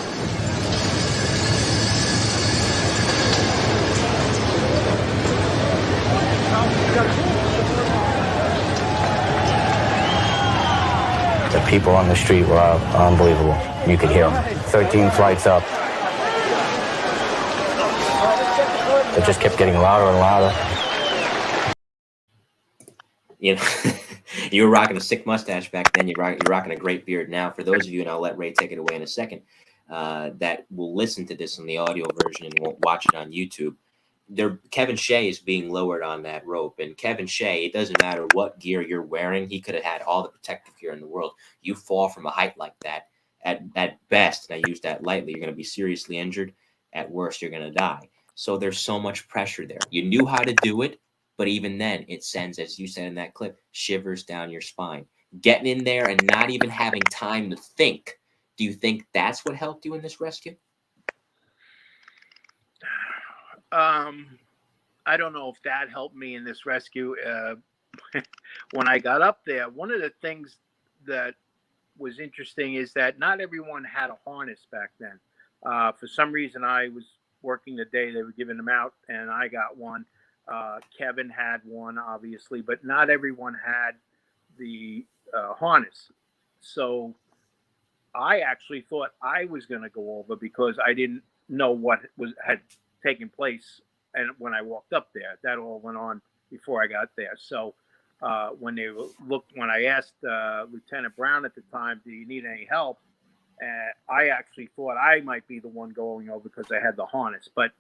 The people on the street were unbelievable. You could hear them. 13 flights up. It just kept getting louder and louder.
You know, you were rocking a sick mustache back then. You're rocking a great beard now. For those of you, and I'll let Ray take it away in a second, that will listen to this on the audio version and won't watch it on YouTube. Kevin Shea is being lowered on that rope, and Kevin Shea, it doesn't matter what gear you're wearing, he could have had all the protective gear in the world. You fall from a height like that, at best, and I use that lightly, you're going to be seriously injured. At worst, you're going to die. So there's so much pressure there. You knew how to do it, but even then, it sends, as you said in that clip, shivers down your spine. Getting in there and not even having time to think. Do you think that's what helped you in this rescue?
I don't know if that helped me in this rescue. When I got up there, one of the things that was interesting is that not everyone had a harness back then. For some reason, I was working the day they were giving them out, and I got one. Kevin had one, obviously, but not everyone had the harness. So I actually thought I was going to go over because I didn't know what had taken place. And when I walked up there, that all went on before I got there. So when I asked Lieutenant Brown at the time, do you need any help? I actually thought I might be the one going over because I had the harness, but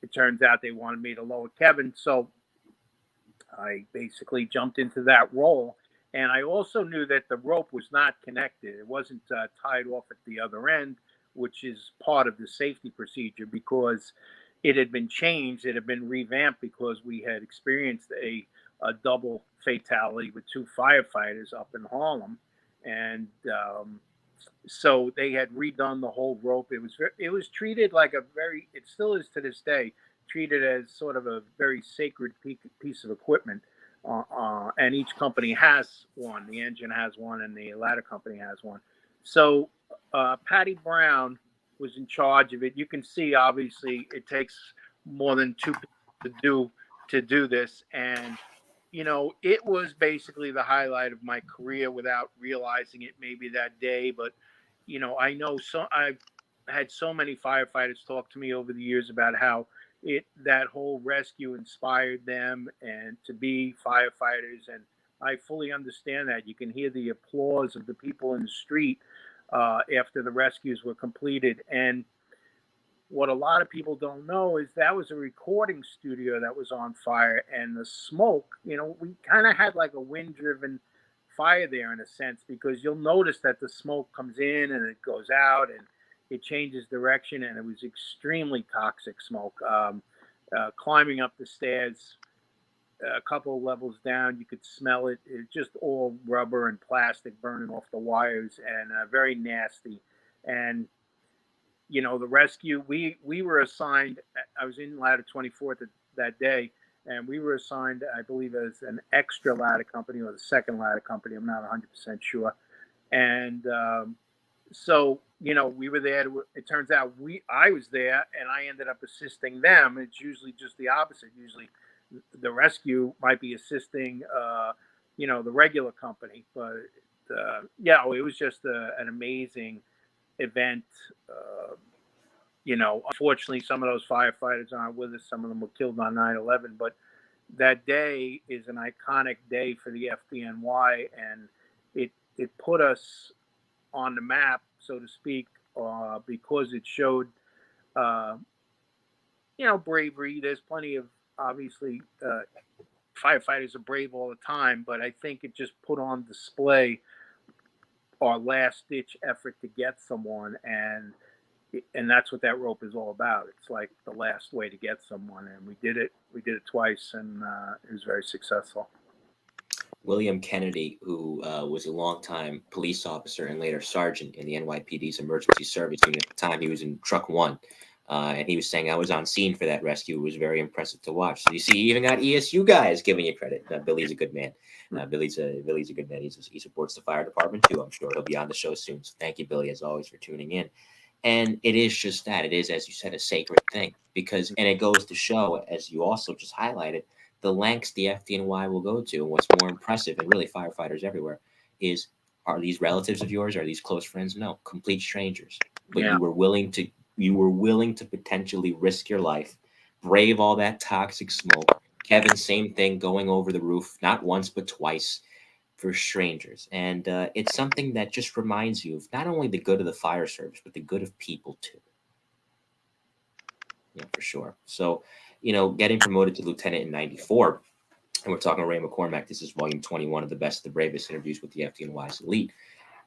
it turns out they wanted me to lower Kevin. So I basically jumped into that role. And I also knew that the rope was not connected. It wasn't tied off at the other end, which is part of the safety procedure because it had been changed. It had been revamped because we had experienced a double fatality with 2 firefighters up in Harlem. And so they had redone the whole rope. It was treated like it still is to this day, treated as sort of a very sacred piece of equipment. And each company has one. The engine has one and the ladder company has one. So Patty Brown was in charge of it. You can see, obviously, it takes more than 2 people to do this. And, you know, it was basically the highlight of my career without realizing it maybe that day. But, you know, I've had so many firefighters talk to me over the years about how that whole rescue inspired them and to be firefighters. And I fully understand that. You can hear the applause of the people in the street after the rescues were completed. And what a lot of people don't know is that was a recording studio that was on fire, and the smoke, you know, we kind of had like a wind-driven fire there in a sense, because you'll notice that the smoke comes in and it goes out and it changes direction, and it was extremely toxic smoke. Climbing up the stairs, a couple of levels down, you could smell it. It's just all rubber and plastic burning off the wires, and very nasty. And you know, the rescue, we were assigned, I was in ladder 24 that day, and we were assigned, I believe, as an extra ladder company or the second ladder company. I'm not 100% sure. And so, you know, we were there. It turns out I was there, and I ended up assisting them. It's usually just the opposite. Usually the rescue might be assisting, you know, the regular company. But, yeah, it was just an amazing event. You know, unfortunately, some of those firefighters aren't with us. Some of them were killed on 9/11. But that day is an iconic day for the FDNY, and it put us on the map, so to speak, because it showed, you know, bravery. There's plenty of, obviously, firefighters are brave all the time, but I think it just put on display our last-ditch effort to get someone, and that's what that rope is all about. It's like the last way to get someone, and we did it. We did it twice, and it was very successful.
William Kennedy, who was a longtime police officer and later sergeant in the NYPD's emergency service unit. At the time, he was in Truck 1. And he was saying I was on scene for that rescue. It was very impressive to watch. So you see, you even got ESU guys giving you credit. Billy's a good man. Billy's a good man. He supports the fire department too. I'm sure he'll be on the show soon. So thank you, Billy, as always, for tuning in. And it is just that. It is, as you said, a sacred thing because, and it goes to show, as you also just highlighted, the lengths the FDNY will go to. And what's more impressive, and really firefighters everywhere, is are these relatives of yours? Are these close friends? No, complete strangers. But you were willing to potentially risk your life, brave all that toxic smoke. Kevin, same thing, going over the roof, not once, but twice for strangers. And it's something that just reminds you of not only the good of the fire service, but the good of people too. Yeah, for sure. So, getting promoted to lieutenant in 94, and we're talking Ray McCormack. This is volume 21 of the Best, the Bravest interviews with the FDNY's elite.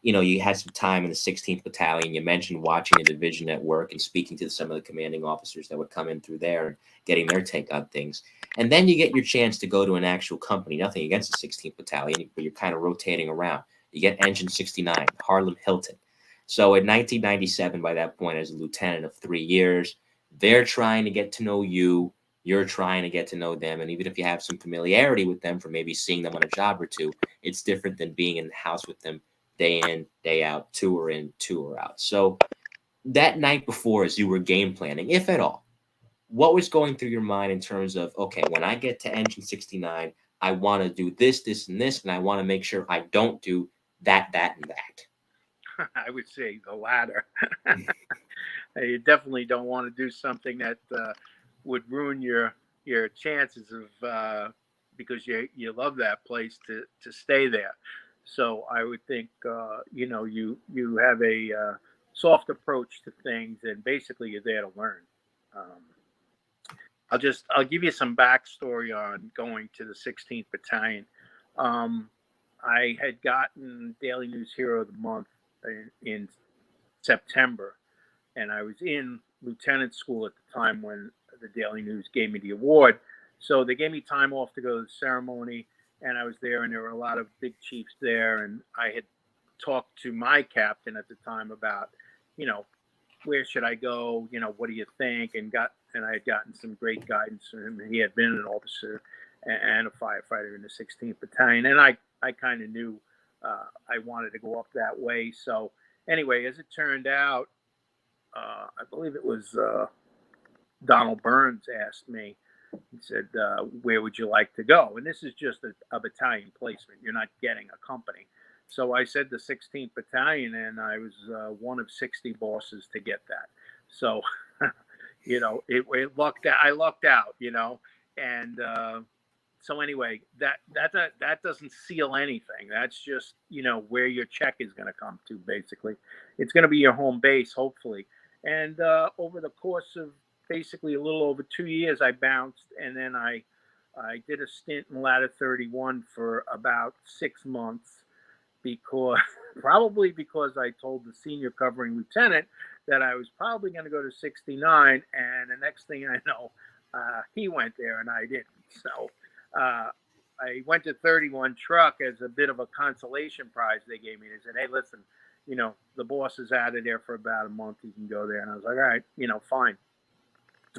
You had some time in the 16th Battalion. You mentioned watching the division at work and speaking to some of the commanding officers that would come in through there and getting their take on things. And then you get your chance to go to an actual company. Nothing against the 16th Battalion, but you're kind of rotating around. You get Engine 69, Harlem Hilton. So in 1997, by that point, as a lieutenant of 3 years, they're trying to get to know you. You're trying to get to know them. And even if you have some familiarity with them from maybe seeing them on a job or two, it's different than being in the house with them day in, day out, tour in, tour out. So that night before, as you were game planning, if at all, what was going through your mind in terms of, okay, when I get to Engine 69, I want to do this, this, and this, and I want to make sure I don't do that, that, and that?
I would say the latter. You definitely don't want to do something that would ruin your chances of because you love that place to stay there. So I would think you have a soft approach to things, and basically you're there to learn. I'll give you some backstory on going to the 16th Battalion. I had gotten Daily News Hero of the Month in September, and I was in lieutenant school at the time when the Daily News gave me the award. So they gave me time off to go to the ceremony, and I was there, and there were a lot of big chiefs there, and I had talked to my captain at the time about, where should I go? What do you think? And I had gotten some great guidance from him. He had been an officer and a firefighter in the 16th Battalion, and I kind of knew I wanted to go up that way. So anyway, as it turned out, I believe it was Donald Burns asked me. He said, where would you like to go? And this is just a battalion placement. You're not getting a company. So I said the 16th Battalion, and I was one of 60 bosses to get that. So, it lucked out. I lucked out, and so anyway, that doesn't seal anything. That's just, where your check is going to come to, basically. It's going to be your home base, hopefully. And over the course of basically a little over 2 years, I bounced, and then I did a stint in Ladder 31 for about 6 months, probably because I told the senior covering lieutenant that I was probably going to go to 69, and the next thing I know, he went there and I didn't. So I went to 31 truck as a bit of a consolation prize they gave me. They said, hey, listen, the boss is out of there for about a month. You can go there. And I was like, all right, fine.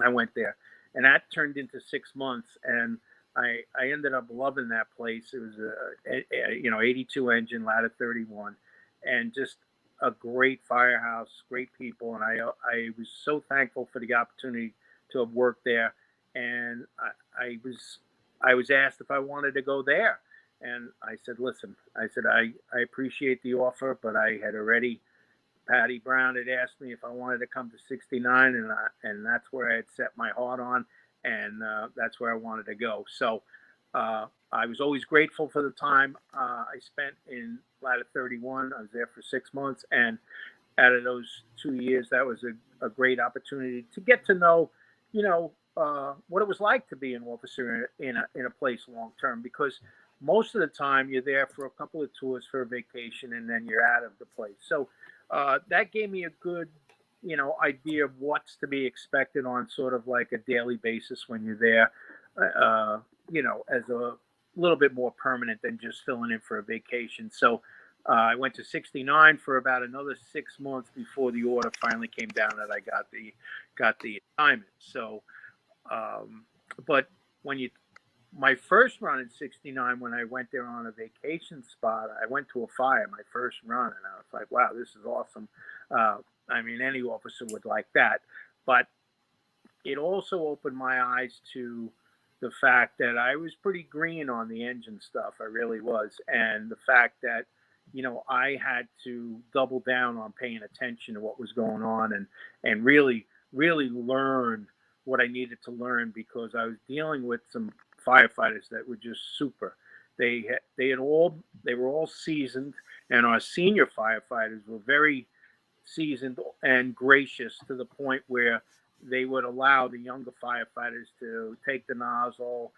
I went there, and that turned into 6 months, and I ended up loving that place. It was a 82 engine Ladder 31, and just a great firehouse, great people, and I was so thankful for the opportunity to have worked there. And I was asked if I wanted to go there, and I said, listen, I appreciate the offer, but I had already. Patty Brown had asked me if I wanted to come to 69, and that's where I had set my heart on, and that's where I wanted to go. So I was always grateful for the time I spent in Ladder 31. I was there for 6 months, and out of those 2 years, that was a great opportunity to get to know, what it was like to be an officer in a place long term, because most of the time you're there for a couple of tours for a vacation, and then you're out of the place. So that gave me a good, idea of what's to be expected on sort of like a daily basis when you're there, as a little bit more permanent than just filling in for a vacation. So I went to 69 for about another 6 months before the order finally came down that I got the assignment. So, but when you my first run in 69, when I went there on a vacation spot, I went to a fire, my first run, and I was like, wow, this is awesome. I mean, any officer would like that. But it also opened my eyes to the fact that I was pretty green on the engine stuff. I really was. And the fact that, I had to double down on paying attention to what was going on and really, really learn what I needed to learn, because I was dealing with some firefighters that were just super. They were all seasoned, and our senior firefighters were very seasoned and gracious to the point where they would allow the younger firefighters to take the nozzle,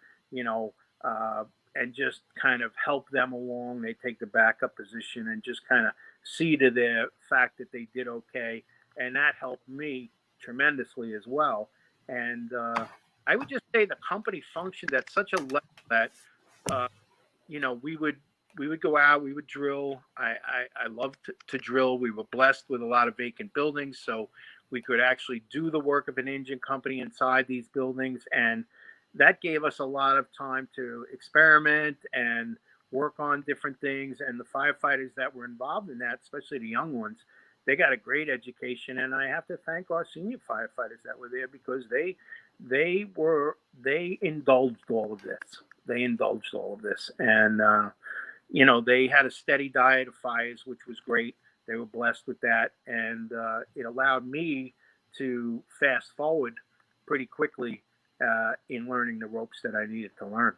and just kind of help them along. They take the backup position and just kind of see to the fact that they did okay. And that helped me tremendously as well. And I would just say the company functioned at such a level that, uh, we would go out, we would drill. I loved to drill. We were blessed with a lot of vacant buildings, so we could actually do the work of an engine company inside these buildings. And that gave us a lot of time to experiment and work on different things. And the firefighters that were involved in that, especially the young ones, they got a great education. And I have to thank our senior firefighters that were there, because they indulged all of this. And they had a steady diet of fires, which was great. They were blessed with that, and it allowed me to fast forward pretty quickly in learning the ropes that I needed to learn.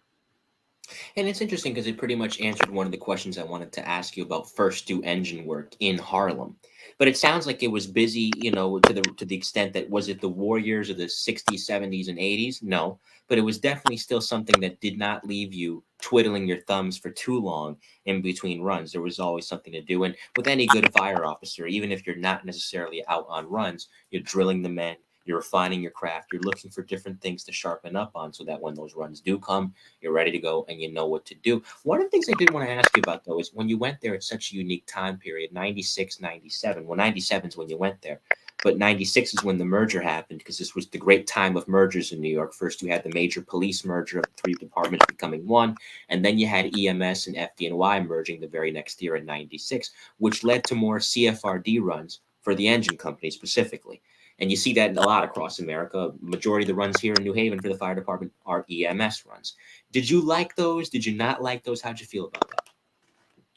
And it's interesting because it pretty much answered one of the questions I wanted to ask you about first do engine work in Harlem. But it sounds like it was busy, to the extent that, was it the war years of the 60s, 70s, and 80s? No, but it was definitely still something that did not leave you twiddling your thumbs for too long in between runs. There was always something to do. And with any good fire officer, even if you're not necessarily out on runs, you're drilling the men, you're refining your craft, you're looking for different things to sharpen up on, so that when those runs do come, you're ready to go and you know what to do. One of the things I did want to ask you about, though, is when you went there at such a unique time period, 96, 97. Well, 97 is when you went there, but 96 is when the merger happened, because this was the great time of mergers in New York. First, you had the major police merger of the three departments becoming one, and then you had EMS and FDNY merging the very next year in 96, which led to more CFRD runs for the engine company specifically. And you see that a lot across America. Majority of the runs here in New Haven for the fire department are EMS runs. Did you like those? Did you not like those? How'd you feel about that?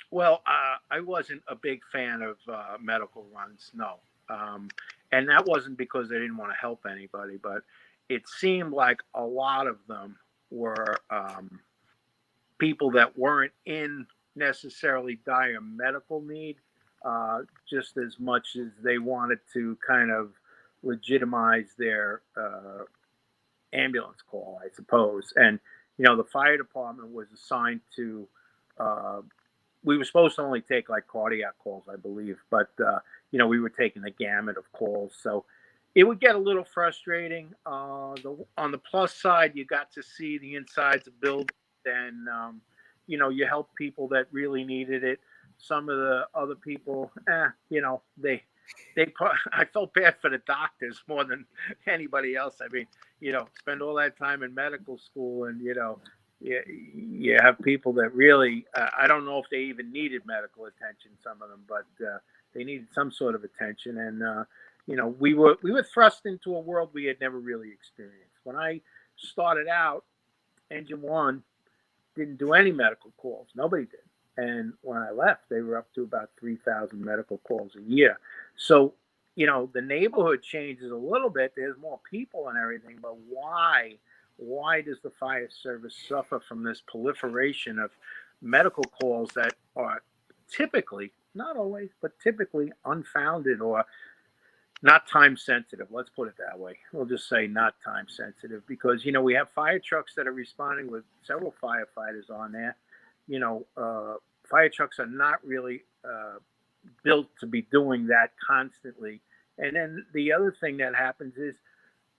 Well, I wasn't a big fan of medical runs, no. And that wasn't because they didn't want to help anybody, but it seemed like a lot of them were people that weren't in necessarily dire medical need, just as much as they wanted to kind of legitimize their ambulance call, I suppose. And the fire department was assigned to we were supposed to only take like cardiac calls, I believe, but we were taking the gamut of calls, so it would get a little frustrating. On the plus side, you got to see the insides of buildings, and you helped people that really needed it. Some of the other people, I felt bad for the doctors more than anybody else. I mean, spend all that time in medical school, and you have people that really, I don't know if they even needed medical attention, some of them, but they needed some sort of attention. And we were thrust into a world we had never really experienced. When I started out, Engine 1 didn't do any medical calls. Nobody did. And when I left, they were up to about 3,000 medical calls a year. So, the neighborhood changes a little bit. There's more people and everything, but why does the fire service suffer from this proliferation of medical calls that are typically, not always, but typically unfounded or not time sensitive? Let's put it that way. We'll just say not time sensitive, because, we have fire trucks that are responding with several firefighters on there. Fire trucks are not really built to be doing that constantly. And then the other thing that happens is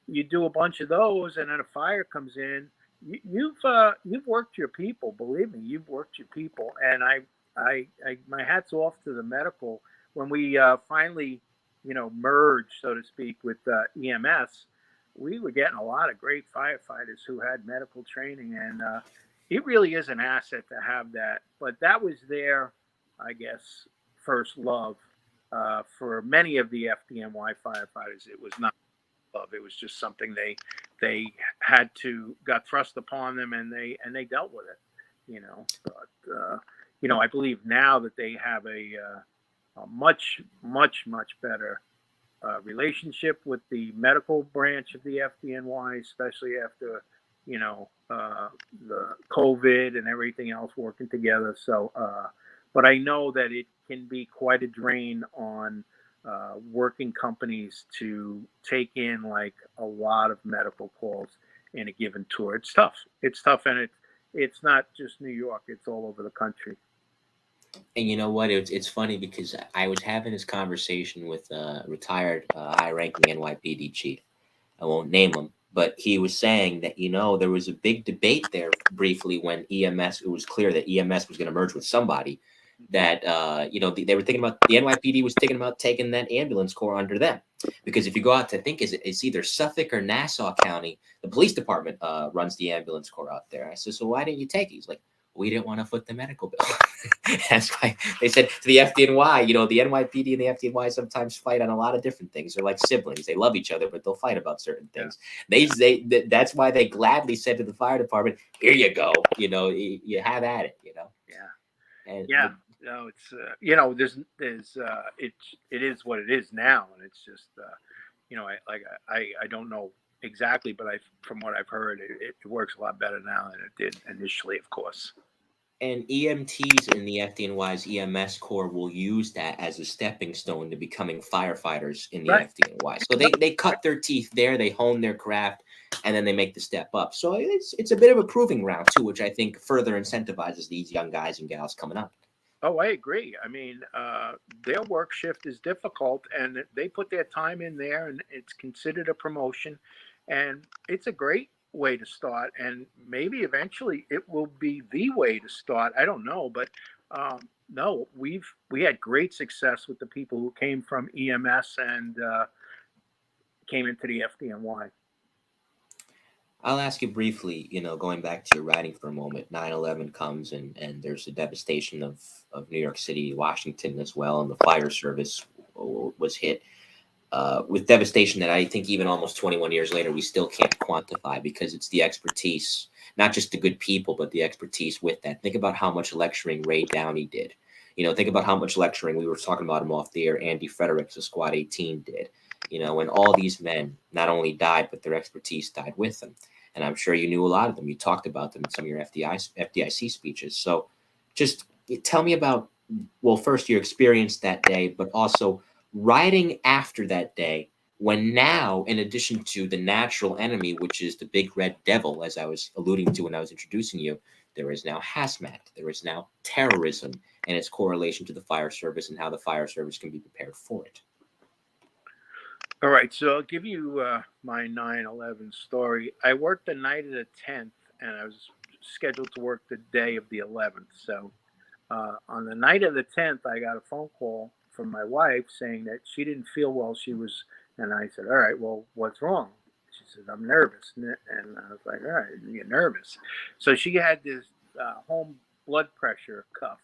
you do a bunch of those, and then a fire comes in. You've worked your people. Believe me, you've worked your people. And my hat's off to the medical. When we finally, merged, so to speak, with EMS, we were getting a lot of great firefighters who had medical training, and it really is an asset to have that. But that was their, I guess, first love. For many of the FDNY firefighters, it was not love; it was just something they got thrust upon them, and they dealt with it. But I believe now that they have a much, much, much better relationship with the medical branch of the FDNY, especially after, the COVID and everything else working together. So, but I know that it can be quite a drain on working companies to take in like a lot of medical calls in a given tour. It's tough. And it's not just New York. It's all over the country.
And you know what? It's funny because I was having this conversation with a retired high-ranking NYPD chief. I won't name him, but he was saying that there was a big debate there briefly when EMS. It was clear that EMS was going to merge with somebody. That they were thinking about, the NYPD was thinking about taking that ambulance corps under them, because if you go out to think, it's either Suffolk or Nassau County, the police department runs the ambulance corps out there. I said, so why didn't you take it? He's like, we didn't want to foot the medical bill. That's why they said to the FDNY, the NYPD and the FDNY sometimes fight on a lot of different things. They're like siblings. They love each other, but they'll fight about certain things. Yeah. That's why they gladly said to the fire department, here you go. You have at it,
Yeah.
And
yeah. No, it's it is what it is now, and it's just I don't know exactly, but from what I've heard, it works a lot better now than it did initially, of course.
And EMTs in the FDNY's EMS corps will use that as a stepping stone to becoming firefighters in the FDNY. So they cut their teeth there, they hone their craft, and then they make the step up. So it's a bit of a proving ground too, which I think further incentivizes these young guys and gals coming up.
Oh, I agree. I mean, their work shift is difficult, and they put their time in there, and it's considered a promotion, and it's a great way to start, and maybe eventually it will be the way to start. I don't know, but no, we had great success with the people who came from EMS and came into the FDNY.
I'll ask you briefly, going back to your writing for a moment. 9/11 comes and there's the devastation of New York City, Washington as well, and the fire service was hit with devastation that I think even almost 21 years later we still can't quantify, because it's the expertise, not just the good people, but the expertise with that. Think about how much lecturing Ray Downey did. Think about how much lecturing, we were talking about him off the air, Andy Fredericks of Squad 18 did. And all these men not only died, but their expertise died with them. And I'm sure you knew a lot of them. You talked about them in some of your FDIC speeches. So just tell me about, well, first your experience that day, but also writing after that day, when now, in addition to the natural enemy, which is the big red devil, as I was alluding to when I was introducing you, there is now hazmat, there is now terrorism, and its correlation to the fire service and how the fire service can be prepared for it.
All right, so I'll give you my 9/11 story. I worked the night of the 10th, and I was scheduled to work the day of the 11th. So on the night of the 10th, I got a phone call from my wife saying that she didn't feel well. And I said, all right, well, what's wrong? She said, I'm nervous. And I was like, all right, you're nervous. So she had this home blood pressure cuff,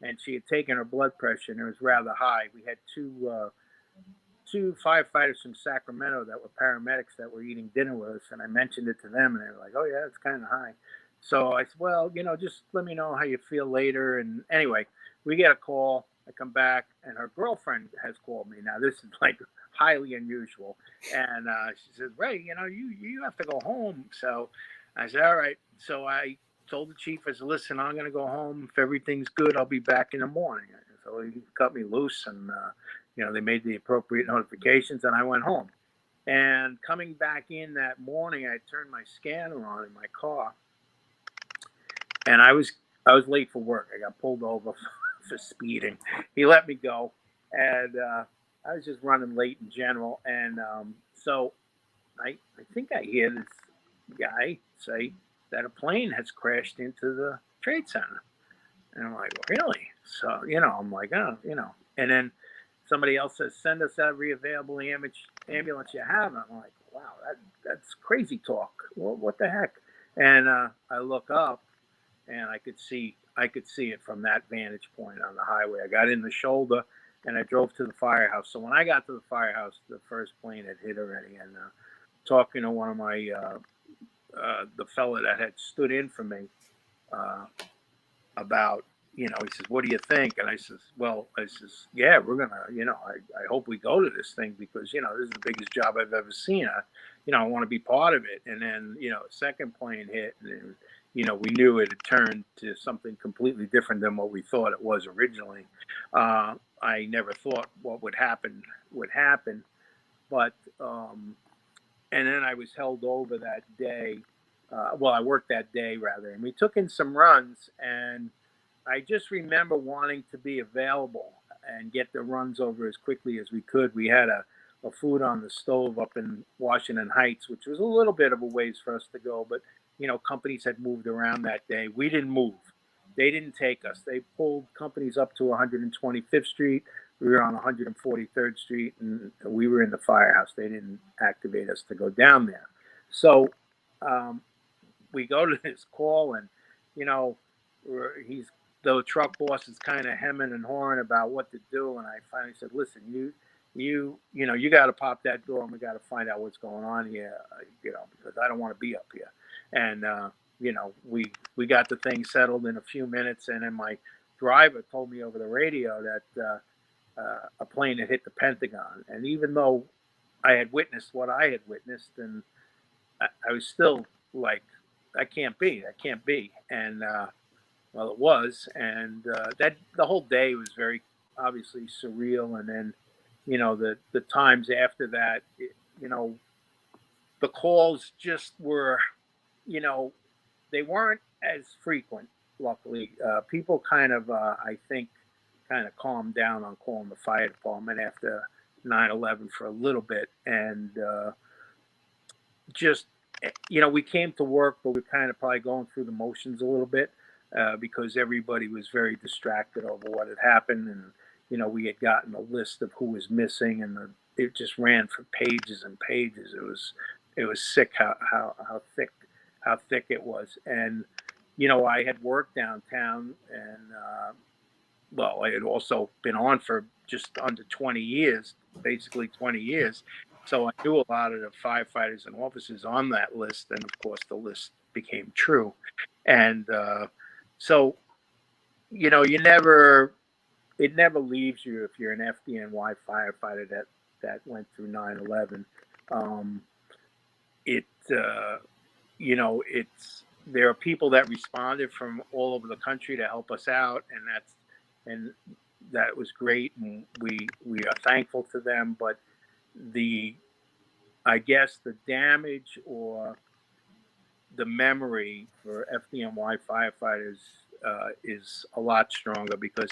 and she had taken her blood pressure, and it was rather high. We had two firefighters from Sacramento that were paramedics that were eating dinner with us, and I mentioned it to them, and they were like, oh yeah, it's kind of high. So I said, well, just let me know how you feel later. And anyway, we get a call. I come back, and her girlfriend has called me. Now this is like highly unusual, and she says, Ray, you have to go home. So I said, all right. So I told the chief, I said, listen, I'm going to go home. If everything's good, I'll be back in the morning. So he cut me loose, and they made the appropriate notifications, and I went home. And coming back in that morning, I turned my scanner on in my car, and I was late for work. I got pulled over for speeding. He let me go, and I was just running late in general. And so I think I hear this guy say that a plane has crashed into the Trade Center. And I'm like, really? So, I'm like, oh, and then somebody else says, send us every available ambulance you have. And I'm like, wow, that's crazy talk. What the heck? And I look up, and I could see it from that vantage point on the highway. I got in the shoulder, and I drove to the firehouse. So when I got to the firehouse, the first plane had hit already. And talking to one of my the fella that had stood in for me about, he says, what do you think? And I says, yeah, we're gonna, I hope we go to this thing, because this is the biggest job I've ever seen. I want to be part of it. And then second plane hit, and then, we knew it had turned to something completely different than what we thought it was originally. I never thought what would happen, but and then I was held over that day. I worked that day rather, and we took in some runs, and I just remember wanting to be available and get the runs over as quickly as we could. We had a food on the stove up in Washington Heights, which was a little bit of a ways for us to go, but companies had moved around that day. We didn't move. They didn't take us. They pulled companies up to 125th Street. We were on 143rd Street, and we were in the firehouse. They didn't activate us to go down there. So we go to this call, and the truck boss is kind of hemming and hawing about what to do. And I finally said, listen, you got to pop that door, and we got to find out what's going on here, because I don't want to be up here. And we got the thing settled in a few minutes, and then my driver told me over the radio that a plane had hit the Pentagon. And even though I had witnessed what I had witnessed, and I was still like, that can't be. And it was. And that the whole day was very obviously surreal. And then the times after that, the calls just were, they weren't as frequent, luckily. People kind of, I think, calmed down on calling the fire department after 9/11 for a little bit. And just, we came to work, but we're kind of probably going through the motions a little bit because everybody was very distracted over what had happened. And, we had gotten a list of who was missing, and it just ran for pages and pages. It was sick how thick it was. And, I had worked downtown, and, I had also been on for just under 20 years, basically 20 years. So I knew a lot of the firefighters and officers on that list. And of course the list became true. And, so, it never leaves you if you're an FDNY firefighter that went through 9/11. There are people that responded from all over the country to help us out, and that was great, and we are thankful to them. But I guess the damage or the memory for FDNY firefighters is a lot stronger, because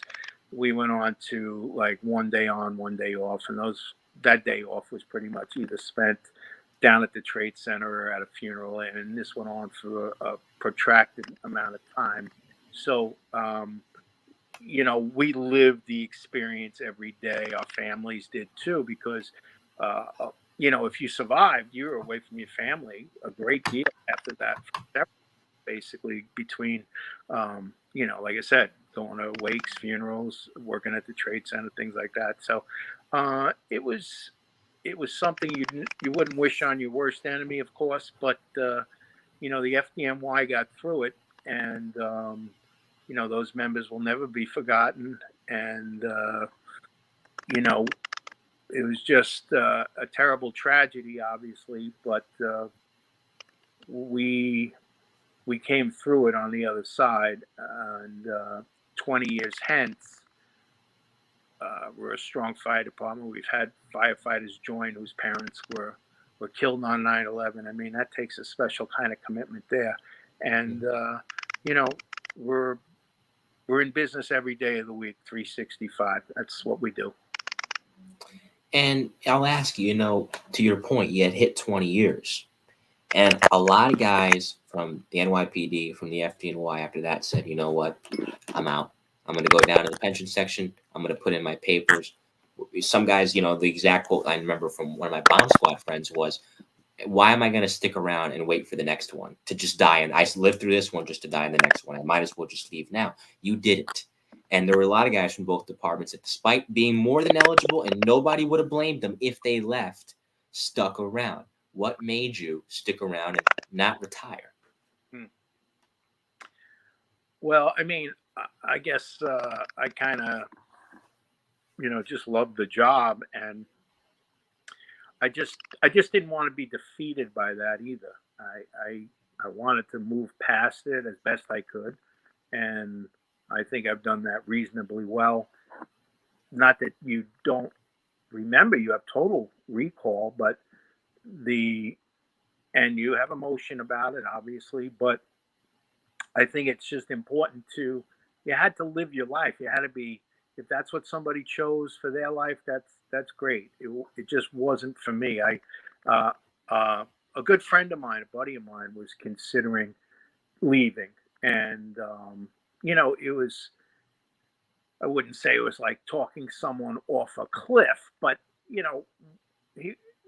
we went on to like one day on, one day off, and that day off was pretty much either spent down at the Trade Center or at a funeral, and this went on for a protracted amount of time. So, we lived the experience every day. Our families did too, because, if you survived, you were away from your family a great deal after that, basically between, like I said, going to wakes, funerals, working at the Trade Center, things like that. So it was something you wouldn't wish on your worst enemy, of course, but the FDNY got through it, and those members will never be forgotten. And it was just a terrible tragedy, obviously, but we came through it on the other side. And 20 years hence, we're a strong fire department. We've had firefighters join whose parents were killed on 9/11. I mean, that takes a special kind of commitment there. And we're in business every day of the week, 365. That's what we do.
And I'll ask you, to your point, you had hit 20 years. And a lot of guys from the NYPD, from the FDNY after that said, you know what, I'm out. I'm going to go down to the pension section. I'm going to put in my papers. Some guys, you know, the exact quote I remember from one of my bomb squad friends was, why am I going to stick around and wait for the next one to just die? And I lived through this one just to die in the next one. I might as well just leave now. You didn't. And there were a lot of guys from both departments that, despite being more than eligible, and nobody would have blamed them if they left, stuck around. What made you stick around and not retire?
Well, I mean, I guess I kind of, you know, just loved the job, and I just didn't want to be defeated by that either. I wanted to move past it as best I could, and I think I've done that reasonably well. Not that you don't remember, you have total recall, but and you have emotion about it, obviously, but I think it's just important you had to live your life. You had to be, if that's what somebody chose for their life, that's great. It just wasn't for me. A good friend of mine, a buddy of mine, was considering leaving, and you know, I wouldn't say it was like talking someone off a cliff, but you know,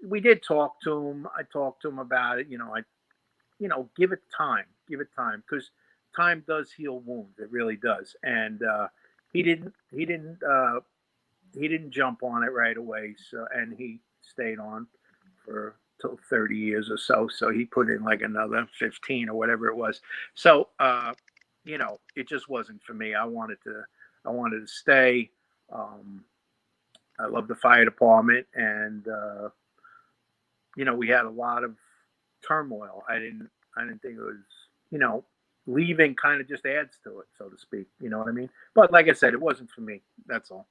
we did talk to him. I talked to him about it. Give it time, because time does heal wounds. It really does. And he didn't jump on it right away. So, and he stayed on for till 30 years or so. So he put in like another 15 or whatever it was. So, it just wasn't for me. I wanted to stay. I love the fire department, and we had a lot of turmoil. I didn't think it was, leaving kind of just adds to it, so to speak. You know what I mean? But like I said, it wasn't for me. That's all.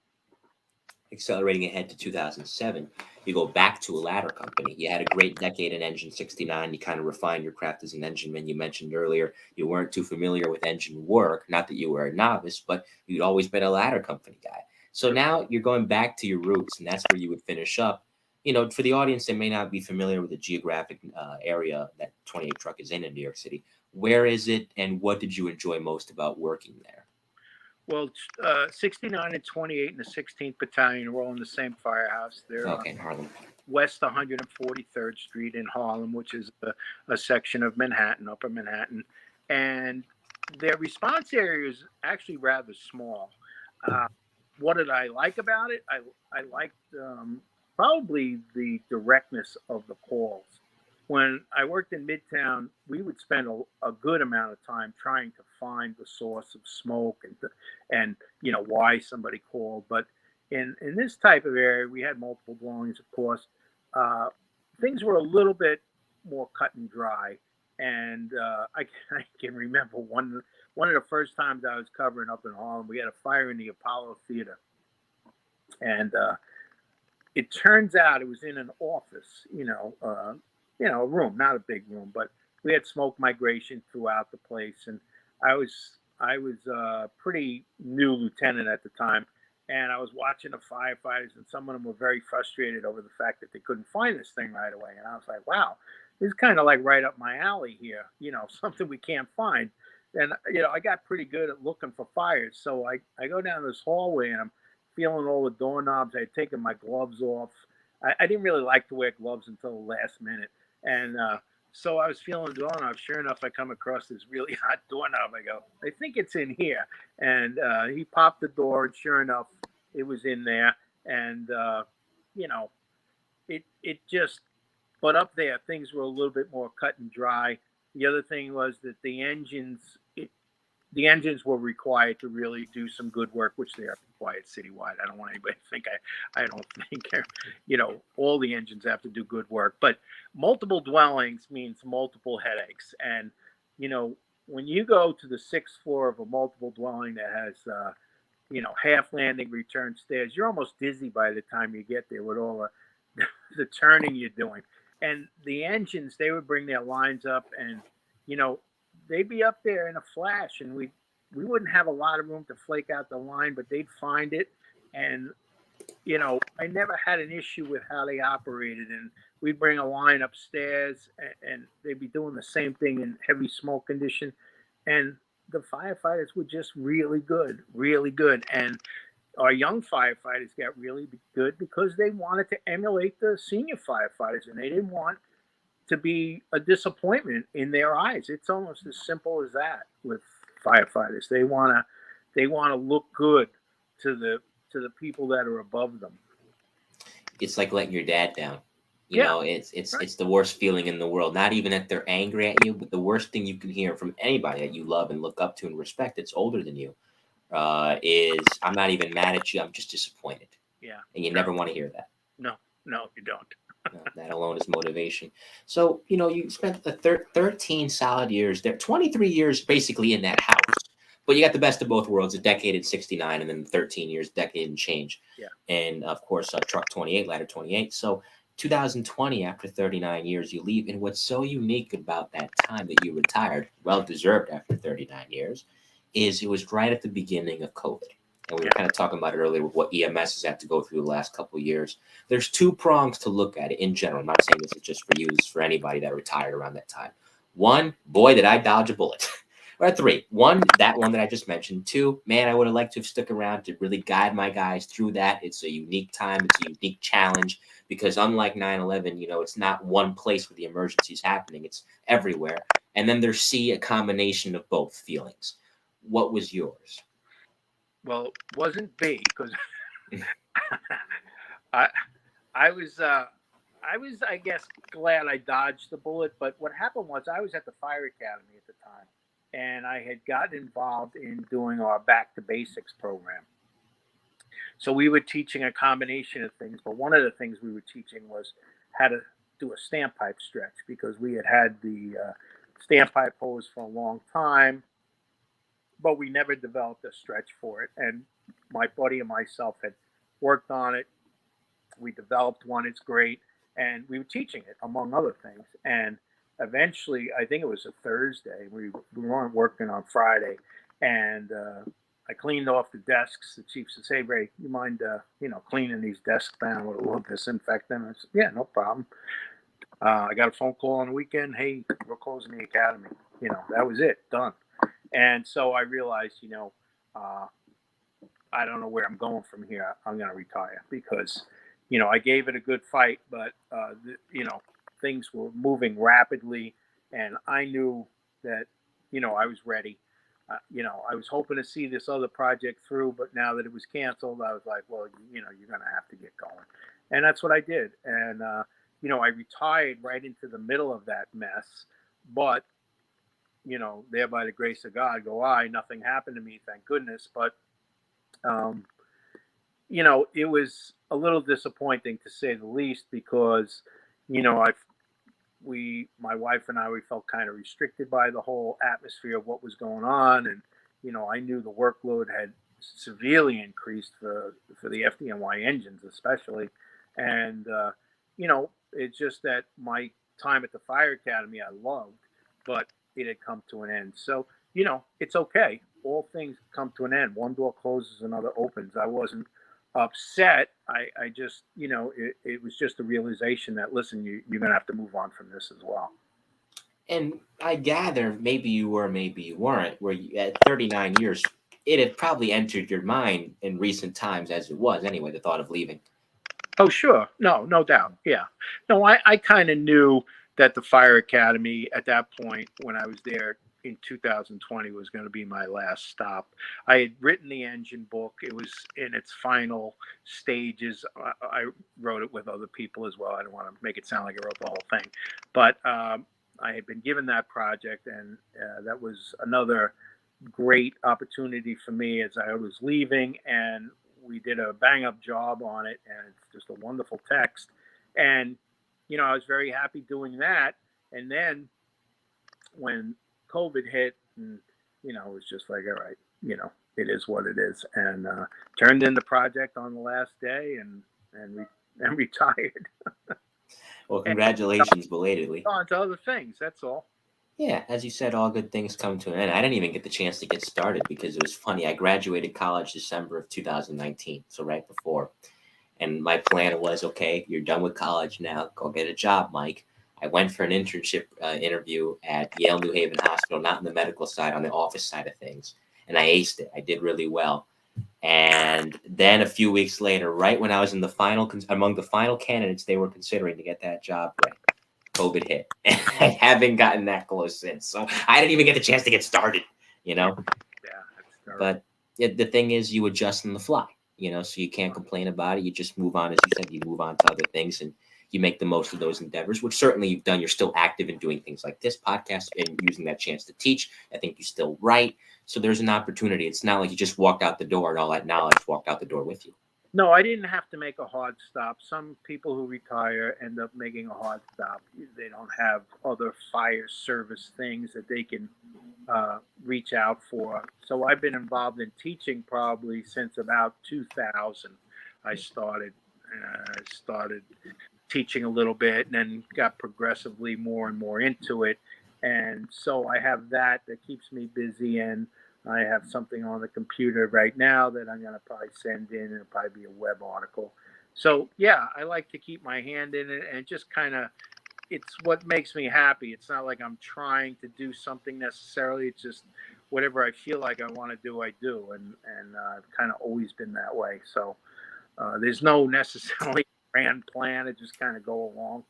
Accelerating ahead to 2007, you go back to a ladder company. You had a great decade in Engine 69. You kind of refined your craft as an engineman. You mentioned earlier you weren't too familiar with engine work. Not that you were a novice, but you'd always been a ladder company guy. So now you're going back to your roots, and that's where you would finish up. For the audience that may not be familiar with the geographic area that 28 Truck is in New York City, where is it, and what did you enjoy most about working there?
Well, 69 and 28 in the 16th Battalion were all in the same firehouse. They're
in Harlem.
West 143rd Street in Harlem, which is a section of Manhattan, Upper Manhattan. And their response area is actually rather small. What did I like about it? I liked probably the directness of the calls. When I worked in Midtown, we would spend a good amount of time trying to find the source of smoke and why somebody called. But in this type of area, we had multiple dwellings, of course. Things were a little bit more cut and dry. And I can remember one of the first times I was covering up in Harlem, we had a fire in the Apollo Theater. And it turns out it was in an office, a room, not a big room, but we had smoke migration throughout the place. And I was a pretty new lieutenant at the time, and I was watching the firefighters, and some of them were very frustrated over the fact that they couldn't find this thing right away. And I was like, wow, this is kind of like right up my alley here, something we can't find. And, I got pretty good at looking for fires. So I go down this hallway, and I'm feeling all the doorknobs. I had taken my gloves off. I didn't really like to wear gloves until the last minute. And so I was feeling doorknob. Sure enough, I come across this really hot doorknob. I go, I think it's in here. And he popped the door, and sure enough, it was in there. And, it just, but up there, things were a little bit more cut and dry. The other thing was that the engines were required to really do some good work, which they are required citywide. I don't want anybody to think I don't think, all the engines have to do good work, but multiple dwellings means multiple headaches. And, when you go to the 6th floor of a multiple dwelling that has, half landing return stairs, you're almost dizzy by the time you get there with all the turning you're doing. And the engines, they would bring their lines up, and, they'd be up there in a flash, and we wouldn't have a lot of room to flake out the line, but they'd find it. And, I never had an issue with how they operated. And we'd bring a line upstairs, and they'd be doing the same thing in heavy smoke condition. And the firefighters were just really good, really good. And our young firefighters got really good because they wanted to emulate the senior firefighters, and they didn't want to be a disappointment in their eyes. It's almost as simple as that with firefighters. They want to look good to the people that are above them.
It's like letting your dad down. You
Yeah,
know, it's
right.
it's the worst feeling in the world. Not even that they're angry at you, but the worst thing you can hear from anybody that you love and look up to and respect that's older than you is, "I'm not even mad at you. I'm just disappointed."
Yeah.
And you never want to hear that.
No, you don't.
That alone is motivation. So, you know, you spent the 13 solid years there, 23 years basically in that house. But you got the best of both worlds, a decade at 69 and then 13 years, decade and change.
Yeah.
And of course, truck 28, ladder 28. So 2020, after 39 years, you leave. And what's so unique about that time that you retired, well deserved after 39 years, is it was right at the beginning of COVID. And we were kind of talking about it earlier with what EMS has had to go through the last couple of years. There's two prongs to look at it in general. I'm not saying this is just for you, this is for anybody that retired around that time. One, boy, did I dodge a bullet. Or three, one, that one that I just mentioned. Two, man, I would have liked to have stuck around to really guide my guys through that. It's a unique time. It's a unique challenge because unlike 9/11, you know, it's not one place where the emergency is happening. It's everywhere. And then there's C, a combination of both feelings. What was yours?
Well, it wasn't B because I was I guess glad I dodged the bullet. But what happened was I was at the fire academy at the time, and I had gotten involved in doing our back to basics program. So we were teaching a combination of things, but one of the things we were teaching was how to do a standpipe stretch because we had the standpipe hose for a long time, but we never developed a stretch for it. And my buddy and myself had worked on it. We developed one. It's great. And we were teaching it, among other things. And eventually, I think it was a Thursday. We weren't working on Friday. And I cleaned off the desks. The chief says, "Hey, Ray, you mind, cleaning these desks down with a little disinfectant?" I said, "Yeah, no problem." I got a phone call on the weekend. "Hey, we're closing the academy." That was it. Done. And so I realized, I don't know where I'm going from here. I'm going to retire because, I gave it a good fight, but, things were moving rapidly. And I knew that, I was ready. I was hoping to see this other project through, but now that it was canceled, I was like, well, you're going to have to get going. And that's what I did. And, I retired right into the middle of that mess, but there by the grace of God, nothing happened to me, thank goodness. But, it was a little disappointing to say the least because, my wife and I, we felt kind of restricted by the whole atmosphere of what was going on. And, I knew the workload had severely increased for the FDNY engines, especially. And, it's just that my time at the fire academy, I loved, but it had come to an end. So, it's okay. All things come to an end. One door closes, another opens. I wasn't upset. I just, it was just a realization that, listen, you're going to have to move on from this as well.
And I gather maybe you were, maybe you weren't, where you, at 39 years, it had probably entered your mind in recent times as it was anyway, the thought of leaving.
Oh, sure. No doubt. Yeah. No, I kind of knew that the fire academy at that point when I was there in 2020 was going to be my last stop. I had written the engine book. It was in its final stages. I wrote it with other people as well. I don't want to make it sound like I wrote the whole thing, but I had been given that project, and that was another great opportunity for me as I was leaving, and we did a bang-up job on it, and it's just a wonderful text. And, I was very happy doing that. And then when COVID hit, and, it was just like, all right, it is what it is. And turned in the project on the last day and retired.
Well, congratulations belatedly.
On to other things, that's all.
Yeah, as you said, all good things come to an end. I didn't even get the chance to get started because it was funny. I graduated college December of 2019, so right before. And my plan was, okay, you're done with college now. Go get a job, Mike. I went for an internship interview at Yale New Haven Hospital, not on the medical side, on the office side of things. And I aced it. I did really well. And then a few weeks later, right when I was in the among the final candidates they were considering to get that job, right, COVID hit. And I haven't gotten that close since. So I didn't even get the chance to get started, you know?
Yeah.
But the thing is, you adjust on the fly, you know, so you can't complain about it. You just move on, as you said, you move on to other things and you make the most of those endeavors, which certainly you've done. You're still active in doing things like this podcast and using that chance to teach. I think you still write. So there's an opportunity. It's not like you just walked out the door and all that knowledge walked out the door with you.
No, I didn't have to make a hard stop. Some people who retire end up making a hard stop. They don't have other fire service things that they can reach out for. So I've been involved in teaching probably since about 2000. I started teaching a little bit and then got progressively more and more into it. And so I have that keeps me busy, and I have something on the computer right now that I'm going to probably send in, and it'll probably be a web article. So yeah, I like to keep my hand in it, and just kind of, it's what makes me happy. It's not like I'm trying to do something necessarily. It's just whatever I feel like I want to do, I do. And I've kind of always been that way. So there's no necessarily grand plan. It just kind of go along.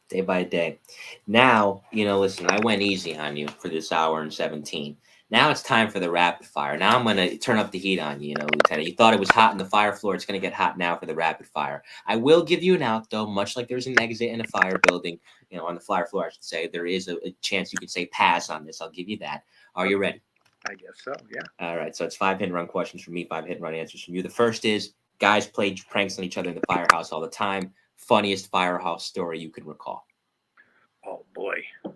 Day by day. Now, you know, listen, I went easy on you for this hour and 17. Now it's time for the rapid fire. Now I'm going to turn up the heat on you, you know, Lieutenant. You thought it was hot on the fire floor. It's going to get hot now for the rapid fire. I will give you an out, though, much like there's an exit in a fire building, you know, on the fire floor, I should say. There is a chance you could say pass on this. I'll give you that. Are you ready?
I guess so, yeah.
All right. So it's 5 hit and run questions from me, 5 hit and run answers from you. The first is, guys played pranks on each other in the firehouse all the time. Funniest firehouse story you can recall.
Oh, boy. Oh,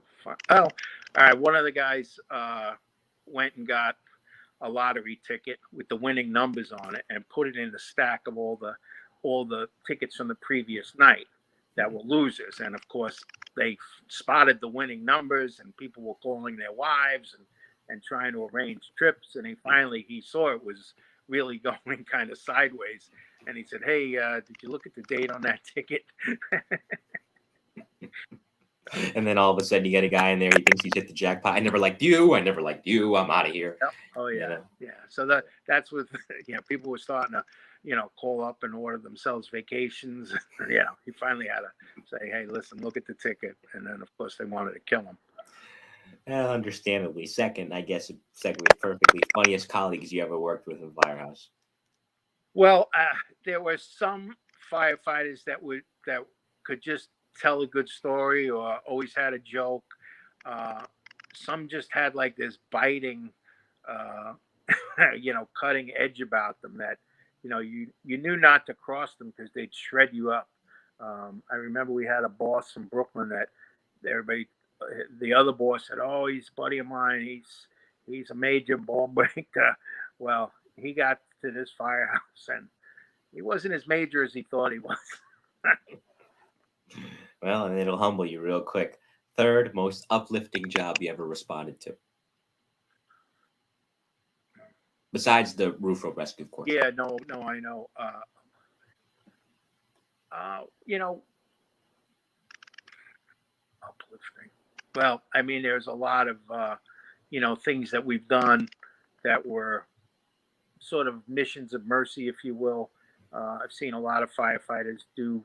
all right. One of the guys went and got a lottery ticket with the winning numbers on it and put it in the stack of all the tickets from the previous night that were losers. And of course, they spotted the winning numbers, and people were calling their wives and trying to arrange trips. And he saw it was really going kind of sideways. And he said, "Hey, did you look at the date on that ticket?"
And then all of a sudden you get a guy in there, he thinks he's hit the jackpot. I never liked you. I'm out of here.
Yep. Oh yeah. You know? Yeah. So that's what, people were starting to, call up and order themselves vacations. He finally had to say, "Hey, listen, look at the ticket." And then of course they wanted to kill him.
Understandably. Secondly, perfectly, funniest colleagues you ever worked with in firehouse.
Well, there were some firefighters that could just tell a good story or always had a joke. Some just had like this biting, cutting edge about them that, you knew not to cross them because they'd shred you up. I remember we had a boss from Brooklyn that the other boss said, "Oh, he's a buddy of mine. He's a major ball breaker." Well, he got to this firehouse and he wasn't as major as he thought he was.
Well, and it'll humble you real quick. Third most uplifting job you ever responded to, besides the roof rope rescue, of course.
Yeah, no, I know. Uplifting. Well, I mean, there's a lot of things that we've done that were sort of missions of mercy, if you will. I've seen a lot of firefighters do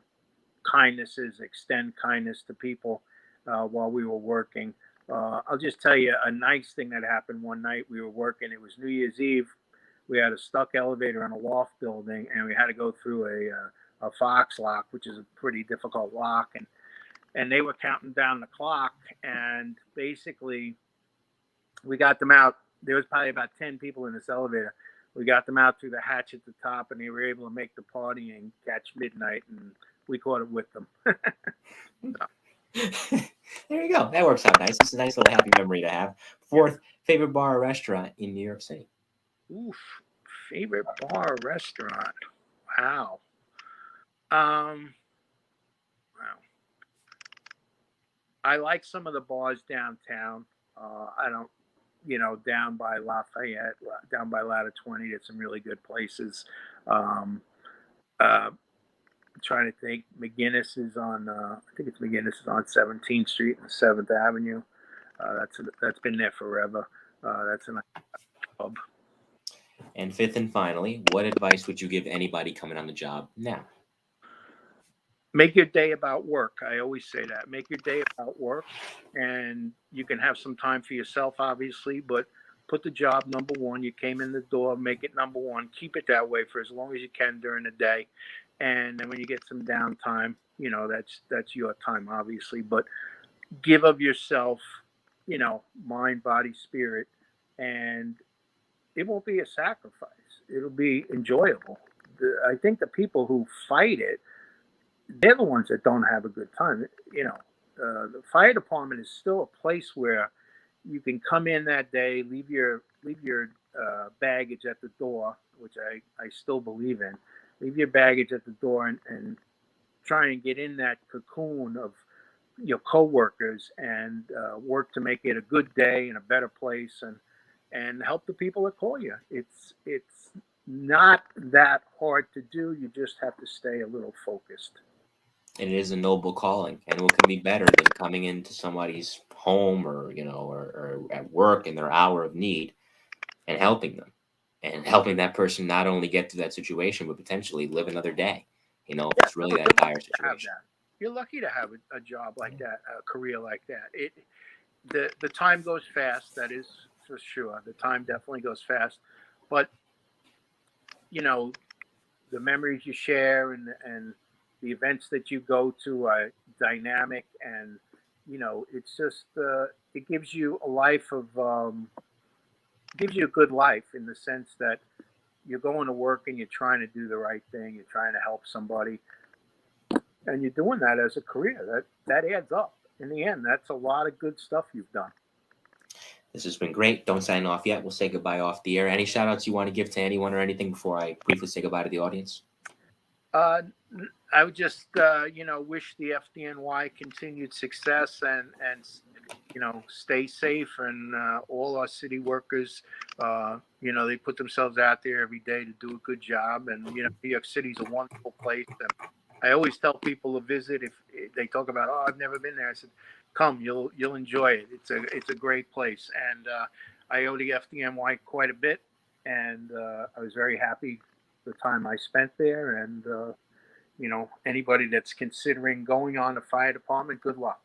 kindnesses, extend kindness to people while we were working. I'll just tell you a nice thing that happened one night. We were working. It was New Year's Eve. We had a stuck elevator in a loft building, and we had to go through a Fox lock, which is a pretty difficult lock. And they were counting down the clock, and basically we got them out. There was probably about 10 people in this elevator. We got them out through the hatch at the top, and they were able to make the party and catch midnight, and we caught it with them.
There you go. That works out nice. It's a nice little happy memory to have. Fourth, favorite bar or restaurant in New York City?
Oof, favorite bar or restaurant? Wow. Wow. I like some of the bars downtown. I don't, down by Lafayette, down by Ladder 20, there's some really good places. trying to think. McGinnis is on, I think it's McGinnis is on 17th Street and 7th Avenue. That's been there forever. That's a nice club.
And fifth and finally, what advice would you give anybody coming on the job now?
Make your day about work. I always say that. Make your day about work, and you can have some time for yourself, obviously, but put the job number one. You came in the door, make it number one. Keep it that way for as long as you can during the day. And then when you get some downtime, you know, that's your time, obviously, but give of yourself, you know, mind, body, spirit, and it won't be a sacrifice. It'll be enjoyable. I think the people who fight it, they're the ones that don't have a good time. You know, the fire department is still a place where you can come in that day, leave your baggage at the door, which I still believe in. Leave your baggage at the door and try and get in that cocoon of your coworkers and work to make it a good day and a better place and help the people that call you. It's not that hard to do. You just have to stay a little focused.
And it is a noble calling, and what can be better than coming into somebody's home or, you know, or at work in their hour of need and helping them and helping that person not only get through that situation, but potentially live another day, you know, if it's really that dire situation.
You're lucky to have a job like that, a career like that. The time goes fast. That is for sure. The time definitely goes fast, but you know, the memories you share and the events that you go to are dynamic, and you know, it's just it gives you a life of gives you a good life in the sense that you're going to work and you're trying to do the right thing, you're trying to help somebody, and you're doing that as a career. That adds up in the end. That's a lot of good stuff you've done.
This has been great. Don't sign off yet. We'll say goodbye off the air. Any shout outs you want to give to anyone or anything before I briefly say goodbye to the audience?
I would just, you know, wish the FDNY continued success and you know, stay safe, and all our city workers, you know, they put themselves out there every day to do a good job. And, you know, New York City's a wonderful place. And I always tell people to visit. If they talk about, oh, I've never been there, I said, come, you'll enjoy it. It's a great place. And I owe the FDNY quite a bit. And I was very happy the time I spent there. And, you know, anybody that's considering going on the fire department, good luck.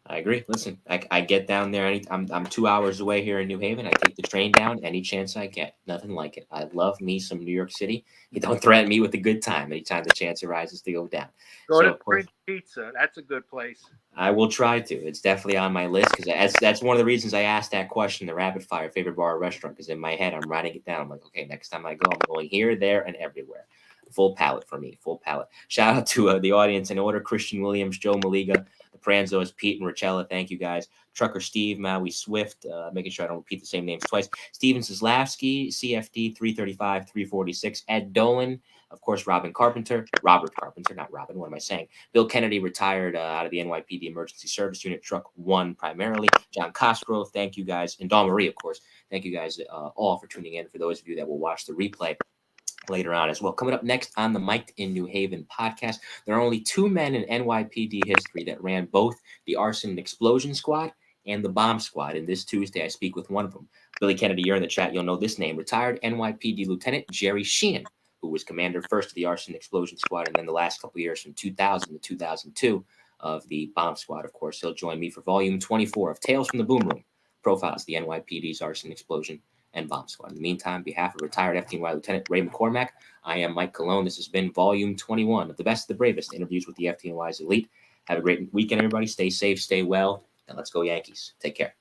I agree. Listen, I get down there. I'm 2 hours away here in New Haven. I take the train down any chance I get. Nothing like it. I love me some New York City. You don't threaten me with a good time anytime the chance arises to go down.
Go to French Pizza. That's a good place.
I will try to. It's definitely on my list, because that's one of the reasons I asked that question, the rapid fire favorite bar or restaurant, because in my head I'm writing it down. I'm like, okay, next time I go, I'm going here, there, and everywhere. Full palette for me. Full palette. Shout out to the audience in order: Christian Williams, Joe Maliga, the Pranzos, Pete and Richella. Thank you guys. Trucker Steve, Maui Swift, making sure I don't repeat the same names twice. Steven Zaslavsky, CFD 335 346. Ed Dolan, of course, Robert Carpenter, not Robin. What am I saying? Bill Kennedy, retired out of the NYPD Emergency Service Unit, Truck 1 primarily. John Cosgrove, thank you guys. And Dawn Marie, of course. Thank you guys all for tuning in. For those of you that will watch the replay later on as well. Coming up next on the Mike in New Haven podcast, there are only two men in NYPD history that ran both the arson and explosion squad and the bomb squad. And this Tuesday, I speak with one of them. Billy Kennedy, you're in the chat. You'll know this name. Retired NYPD Lieutenant Jerry Sheehan, who was commander first of the arson and explosion squad, and then the last couple of years from 2000 to 2002 of the bomb squad. Of course, he'll join me for volume 24 of Tales from the Boom Room, profiles the NYPD's arson, explosion, and bomb squad. In the meantime, on behalf of retired FDNY Lieutenant Ray McCormack, I am Mike Colón. This has been volume 21 of the best of the bravest interviews with the FDNY's elite. Have a great weekend, everybody. Stay safe, stay well, and let's go Yankees. Take care.